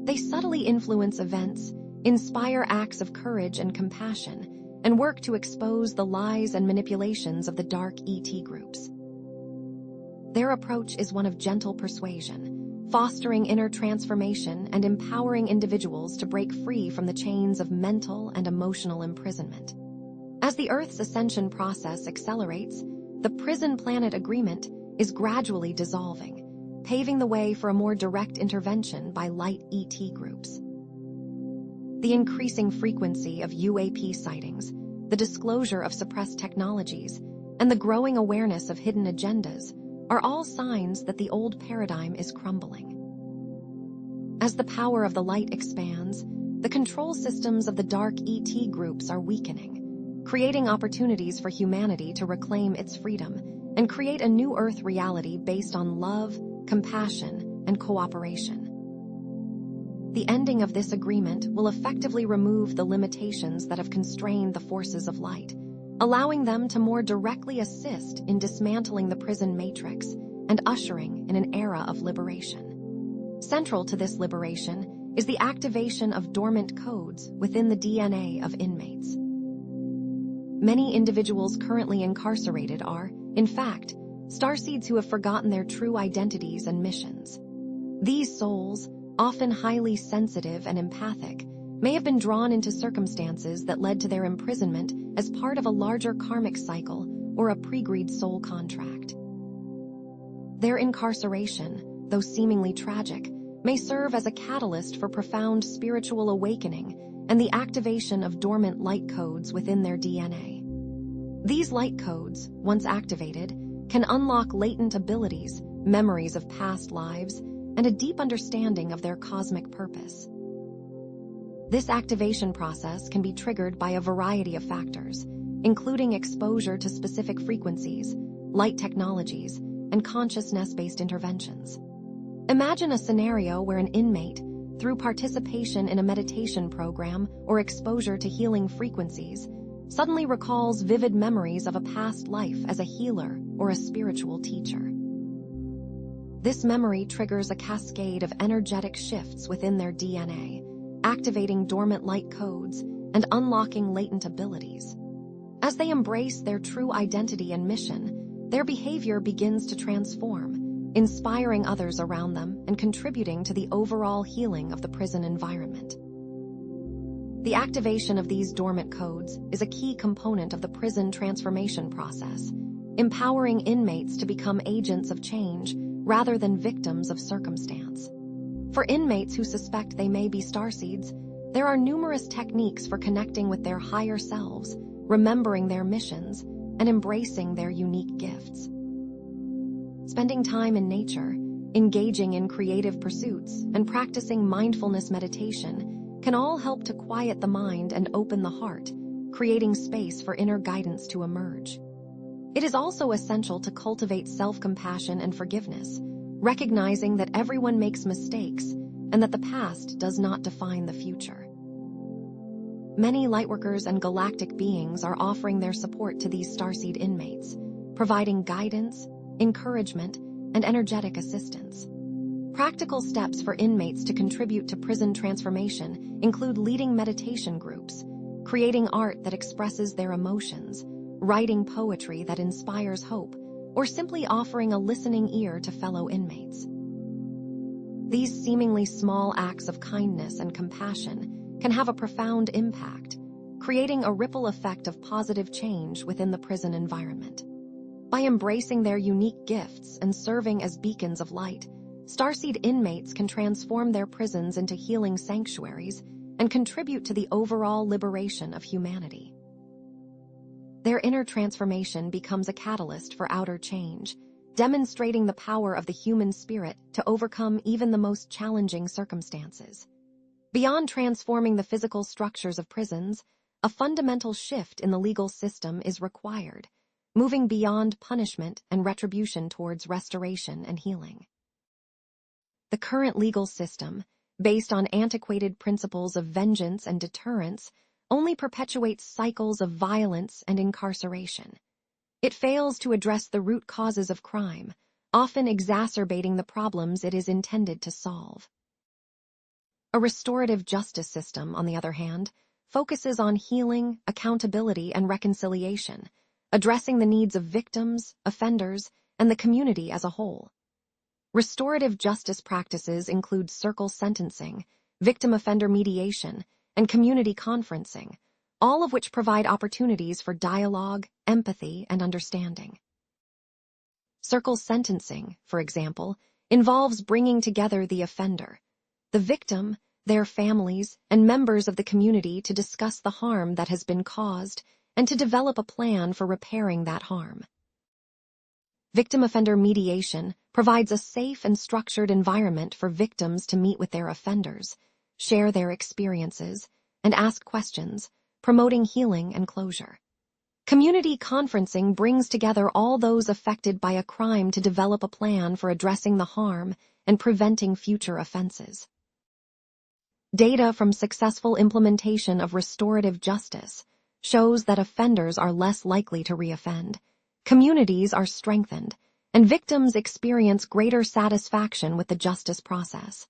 They subtly influence events, inspire acts of courage and compassion, and work to expose the lies and manipulations of the dark ET groups. Their approach is one of gentle persuasion, fostering inner transformation and empowering individuals to break free from the chains of mental and emotional imprisonment. As the Earth's ascension process accelerates, the Prison Planet Agreement is gradually dissolving, paving the way for a more direct intervention by light ET groups. The increasing frequency of UAP sightings, the disclosure of suppressed technologies, and the growing awareness of hidden agendas are all signs that the old paradigm is crumbling. As the power of the light expands, the control systems of the dark ET groups are weakening, creating opportunities for humanity to reclaim its freedom and create a new Earth reality based on love, compassion, and cooperation. The ending of this agreement will effectively remove the limitations that have constrained the forces of light, allowing them to more directly assist in dismantling the prison matrix and ushering in an era of liberation. Central to this liberation is the activation of dormant codes within the DNA of inmates. Many individuals currently incarcerated are, in fact, starseeds who have forgotten their true identities and missions. These souls, often highly sensitive and empathic, may have been drawn into circumstances that led to their imprisonment as part of a larger karmic cycle or a pre-agreed soul contract. Their incarceration, though seemingly tragic, may serve as a catalyst for profound spiritual awakening and the activation of dormant light codes within their DNA. These light codes, once activated, can unlock latent abilities, memories of past lives, and a deep understanding of their cosmic purpose. This activation process can be triggered by a variety of factors, including exposure to specific frequencies, light technologies, and consciousness-based interventions. Imagine a scenario where an inmate, through participation in a meditation program or exposure to healing frequencies, suddenly recalls vivid memories of a past life as a healer or a spiritual teacher. This memory triggers a cascade of energetic shifts within their DNA, activating dormant light codes and unlocking latent abilities. As they embrace their true identity and mission, their behavior begins to transform, inspiring others around them and contributing to the overall healing of the prison environment. The activation of these dormant codes is a key component of the prison transformation process, empowering inmates to become agents of change rather than victims of circumstance. For inmates who suspect they may be starseeds, there are numerous techniques for connecting with their higher selves, remembering their missions, and embracing their unique gifts. Spending time in nature, engaging in creative pursuits, and practicing mindfulness meditation can all help to quiet the mind and open the heart, creating space for inner guidance to emerge. It is also essential to cultivate self-compassion and forgiveness, recognizing that everyone makes mistakes and that the past does not define the future. Many lightworkers and galactic beings are offering their support to these starseed inmates, providing guidance, encouragement, and energetic assistance. Practical steps for inmates to contribute to prison transformation include leading meditation groups, creating art that expresses their emotions, writing poetry that inspires hope, or simply offering a listening ear to fellow inmates. These seemingly small acts of kindness and compassion can have a profound impact, creating a ripple effect of positive change within the prison environment. By embracing their unique gifts and serving as beacons of light, starseed inmates can transform their prisons into healing sanctuaries and contribute to the overall liberation of humanity. Their inner transformation becomes a catalyst for outer change, demonstrating the power of the human spirit to overcome even the most challenging circumstances. Beyond transforming the physical structures of prisons, a fundamental shift in the legal system is required, moving beyond punishment and retribution towards restoration and healing. The current legal system, based on antiquated principles of vengeance and deterrence, only perpetuates cycles of violence and incarceration. It fails to address the root causes of crime, often exacerbating the problems it is intended to solve. A restorative justice system, on the other hand, focuses on healing, accountability, and reconciliation, addressing the needs of victims, offenders, and the community as a whole. Restorative justice practices include circle sentencing, victim-offender mediation, and community conferencing, all of which provide opportunities for dialogue, empathy, and understanding. Circle sentencing, for example, involves bringing together the offender, the victim, their families, and members of the community to discuss the harm that has been caused and to develop a plan for repairing that harm. Victim-offender mediation provides a safe and structured environment for victims to meet with their offenders, share their experiences, and ask questions, promoting healing and closure. Community conferencing brings together all those affected by a crime to develop a plan for addressing the harm and preventing future offenses. Data from successful implementation of restorative justice shows that offenders are less likely to reoffend, communities are strengthened, and victims experience greater satisfaction with the justice process.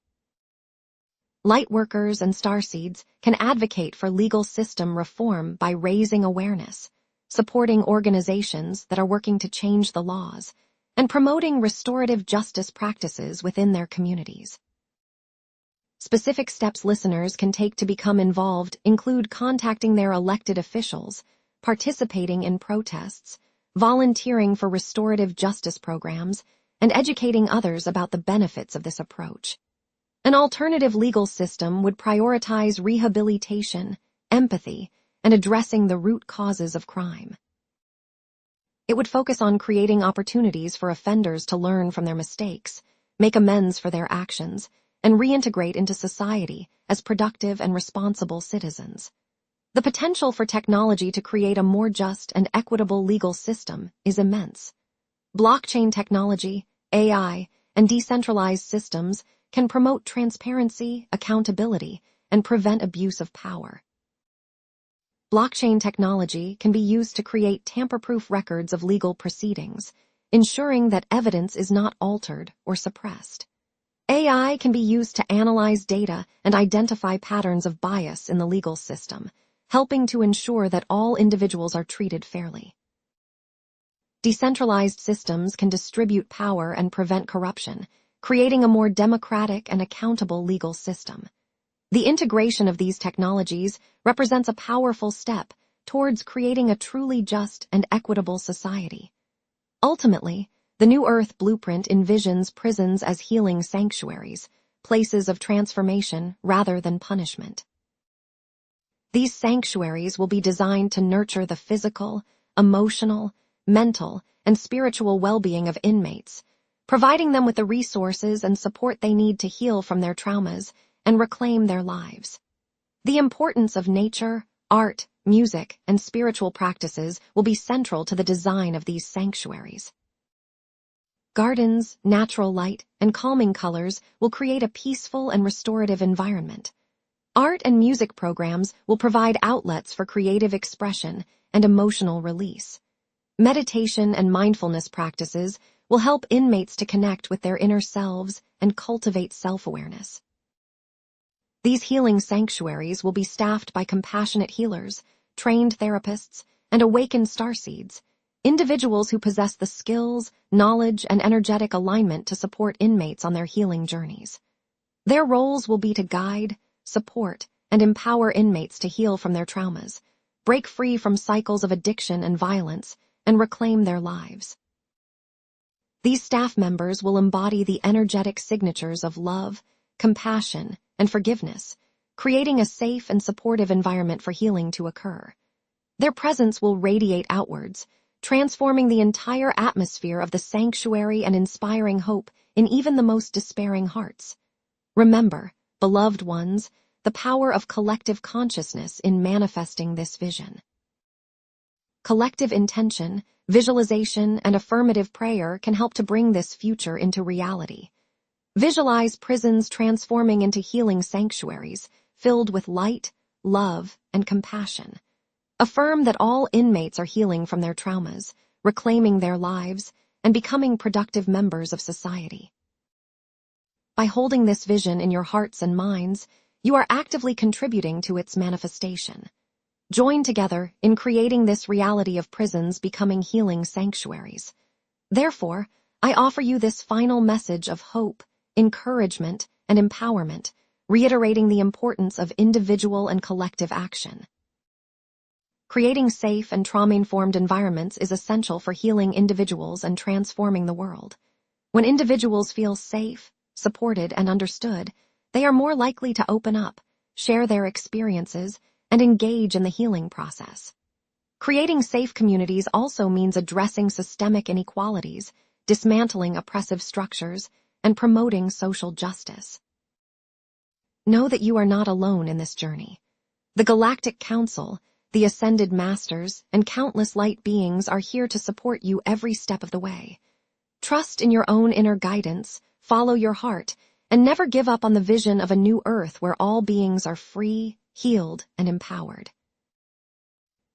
Lightworkers and starseeds can advocate for legal system reform by raising awareness, supporting organizations that are working to change the laws, and promoting restorative justice practices within their communities. Specific steps listeners can take to become involved include contacting their elected officials, participating in protests, volunteering for restorative justice programs, and educating others about the benefits of this approach. An alternative legal system would prioritize rehabilitation, empathy, and addressing the root causes of crime. It would focus on creating opportunities for offenders to learn from their mistakes, make amends for their actions, and reintegrate into society as productive and responsible citizens. The potential for technology to create a more just and equitable legal system is immense. Blockchain technology, AI, and decentralized systems can promote transparency, accountability, and prevent abuse of power. Blockchain technology can be used to create tamper-proof records of legal proceedings, ensuring that evidence is not altered or suppressed. AI can be used to analyze data and identify patterns of bias in the legal system, helping to ensure that all individuals are treated fairly. Decentralized systems can distribute power and prevent corruption, creating a more democratic and accountable legal system. The integration of these technologies represents a powerful step towards creating a truly just and equitable society. Ultimately, the New Earth blueprint envisions prisons as healing sanctuaries, places of transformation rather than punishment. These sanctuaries will be designed to nurture the physical, emotional, mental, and spiritual well-being of inmates, providing them with the resources and support they need to heal from their traumas and reclaim their lives. The importance of nature, art, music, and spiritual practices will be central to the design of these sanctuaries. Gardens, natural light, and calming colors will create a peaceful and restorative environment. Art and music programs will provide outlets for creative expression and emotional release. Meditation and mindfulness practices will help inmates to connect with their inner selves and cultivate self-awareness. These healing sanctuaries will be staffed by compassionate healers, trained therapists, and awakened starseeds, individuals who possess the skills, knowledge, and energetic alignment to support inmates on their healing journeys. Their roles will be to guide, support, and empower inmates to heal from their traumas, break free from cycles of addiction and violence, and reclaim their lives. These staff members will embody the energetic signatures of love, compassion, and forgiveness, creating a safe and supportive environment for healing to occur. Their presence will radiate outwards, transforming the entire atmosphere of the sanctuary and inspiring hope in even the most despairing hearts. Remember, beloved ones, the power of collective consciousness in manifesting this vision. Collective intention, visualization, and affirmative prayer can help to bring this future into reality. Visualize prisons transforming into healing sanctuaries, filled with light, love, and compassion. Affirm that all inmates are healing from their traumas, reclaiming their lives, and becoming productive members of society. By holding this vision in your hearts and minds, you are actively contributing to its manifestation. Join together in creating this reality of prisons becoming healing sanctuaries. Therefore, I offer you this final message of hope, encouragement, and empowerment, reiterating the importance of individual and collective action. Creating safe and trauma-informed environments is essential for healing individuals and transforming the world. When individuals feel safe, supported, and understood, they are more likely to open up, share their experiences, and engage in the healing process. Creating safe communities also means addressing systemic inequalities, dismantling oppressive structures, and promoting social justice. Know that you are not alone in this journey. The Galactic Council, the Ascended Masters, and countless light beings are here to support you every step of the way. Trust in your own inner guidance, follow your heart, and never give up on the vision of a new Earth where all beings are free, healed, and empowered.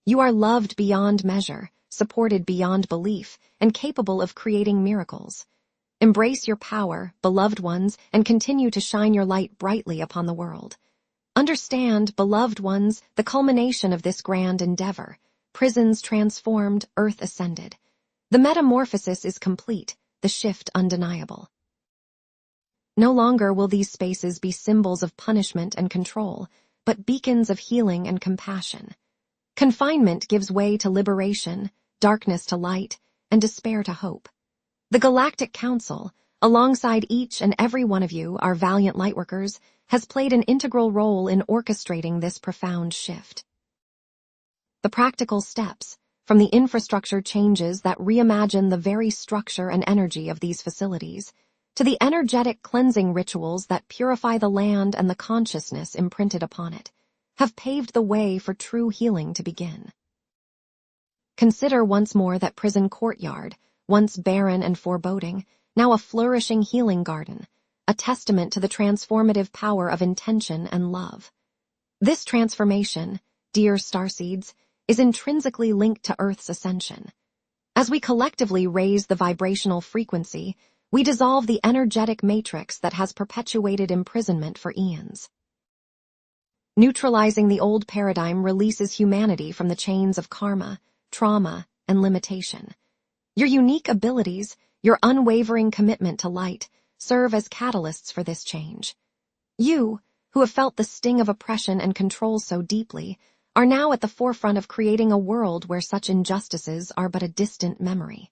You are loved beyond measure, supported beyond belief, and capable of creating miracles. Embrace your power, beloved ones, and continue to shine your light brightly upon the world. Understand, beloved ones, the culmination of this grand endeavor. Prisons transformed, Earth ascended. The metamorphosis is complete, the shift undeniable. No longer will these spaces be symbols of punishment and control, but beacons of healing and compassion. Confinement gives way to liberation, darkness to light, and despair to hope. The Galactic Council, alongside each and every one of you, our valiant lightworkers, has played an integral role in orchestrating this profound shift. The practical steps, from the infrastructure changes that reimagine the very structure and energy of these facilities, to the energetic cleansing rituals that purify the land and the consciousness imprinted upon it, have paved the way for true healing to begin. Consider once more that prison courtyard, once barren and foreboding, now a flourishing healing garden, a testament to the transformative power of intention and love. This transformation, dear starseeds, is intrinsically linked to Earth's ascension. As we collectively raise the vibrational frequency, we dissolve the energetic matrix that has perpetuated imprisonment for eons. Neutralizing the old paradigm releases humanity from the chains of karma, trauma, and limitation. Your unique abilities, your unwavering commitment to light, serve as catalysts for this change. You, who have felt the sting of oppression and control so deeply, are now at the forefront of creating a world where such injustices are but a distant memory.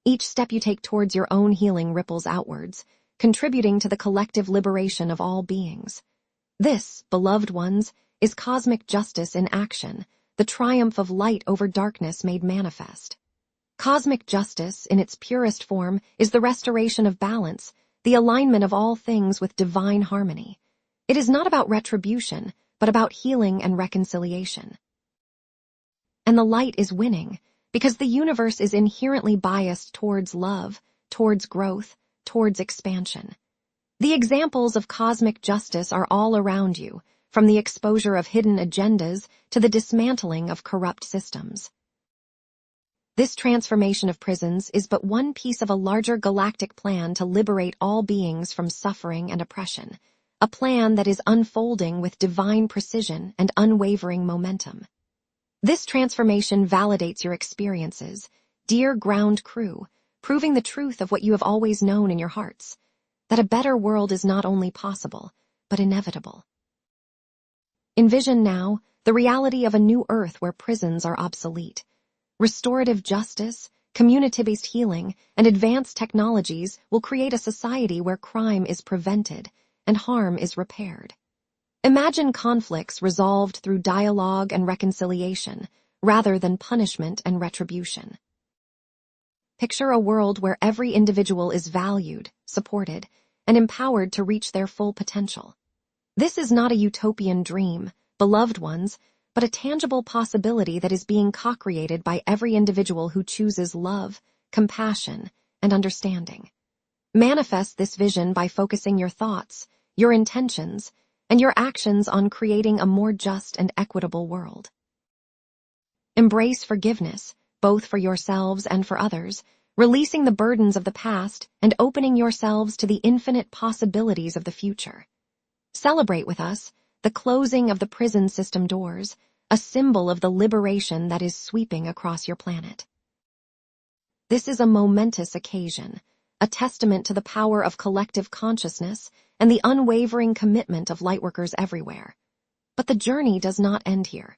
Each step you take towards your own healing ripples outwards, contributing to the collective liberation of all beings. This, beloved ones, is cosmic justice in action, the triumph of light over darkness made manifest. Cosmic justice, in its purest form, is the restoration of balance, the alignment of all things with divine harmony. It is not about retribution, but about healing and reconciliation. And the light is winning, because the universe is inherently biased towards love, towards growth, towards expansion. The examples of cosmic justice are all around you, from the exposure of hidden agendas to the dismantling of corrupt systems. This transformation of prisons is but one piece of a larger galactic plan to liberate all beings from suffering and oppression, a plan that is unfolding with divine precision and unwavering momentum. This transformation validates your experiences, dear ground crew, proving the truth of what you have always known in your hearts, that a better world is not only possible, but inevitable. Envision now the reality of a new Earth where prisons are obsolete. Restorative justice, community-based healing, and advanced technologies will create a society where crime is prevented and harm is repaired. Imagine conflicts resolved through dialogue and reconciliation, rather than punishment and retribution. Picture a world where every individual is valued, supported, and empowered to reach their full potential. This is not a utopian dream, beloved ones, but a tangible possibility that is being co-created by every individual who chooses love, compassion, and understanding. Manifest this vision by focusing your thoughts, your intentions, and your actions on creating a more just and equitable world. Embrace forgiveness, both for yourselves and for others, releasing the burdens of the past and opening yourselves to the infinite possibilities of the future. Celebrate with us the closing of the prison system doors, a symbol of the liberation that is sweeping across your planet. This is a momentous occasion, a testament to the power of collective consciousness and the unwavering commitment of lightworkers everywhere. But the journey does not end here.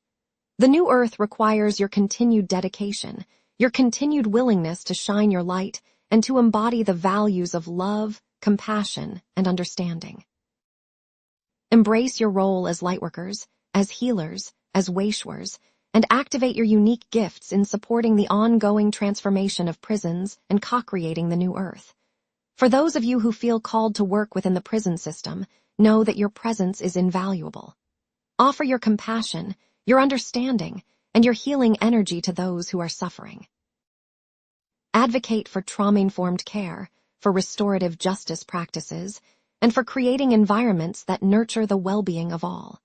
The new Earth requires your continued dedication, your continued willingness to shine your light and to embody the values of love, compassion, and understanding. Embrace your role as lightworkers, as healers, as waishwers, and activate your unique gifts in supporting the ongoing transformation of prisons and co-creating the new Earth. For those of you who feel called to work within the prison system, know that your presence is invaluable. Offer your compassion, your understanding, and your healing energy to those who are suffering. Advocate for trauma-informed care, for restorative justice practices, and for creating environments that nurture the well-being of all.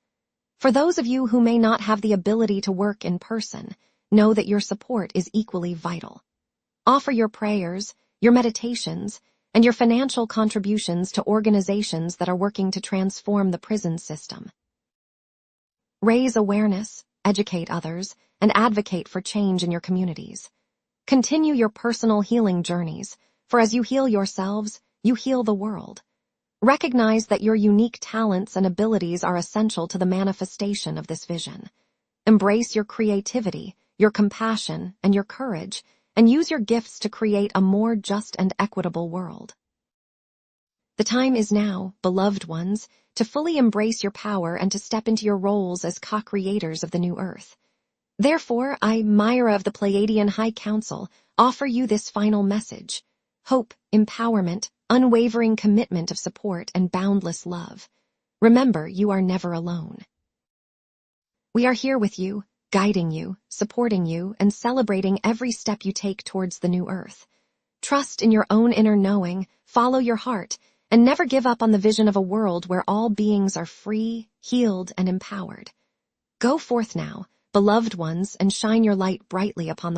For those of you who may not have the ability to work in person, know that your support is equally vital. Offer your prayers, your meditations, and your financial contributions to organizations that are working to transform the prison system. Raise awareness, educate others, and advocate for change in your communities. Continue your personal healing journeys, for as you heal yourselves, you heal the world. Recognize that your unique talents and abilities are essential to the manifestation of this vision. Embrace your creativity, your compassion, and your courage, and use your gifts to create a more just and equitable world. The time is now, beloved ones, to fully embrace your power and to step into your roles as co-creators of the new Earth. Therefore, I, MIRA of the Pleiadian High Council, offer you this final message: hope, empowerment, unwavering commitment of support, and boundless love. Remember, you are never alone. We are here with you, guiding you, supporting you, and celebrating every step you take towards the new Earth. Trust in your own inner knowing, follow your heart, and never give up on the vision of a world where all beings are free, healed, and empowered. Go forth now, beloved ones, and shine your light brightly upon the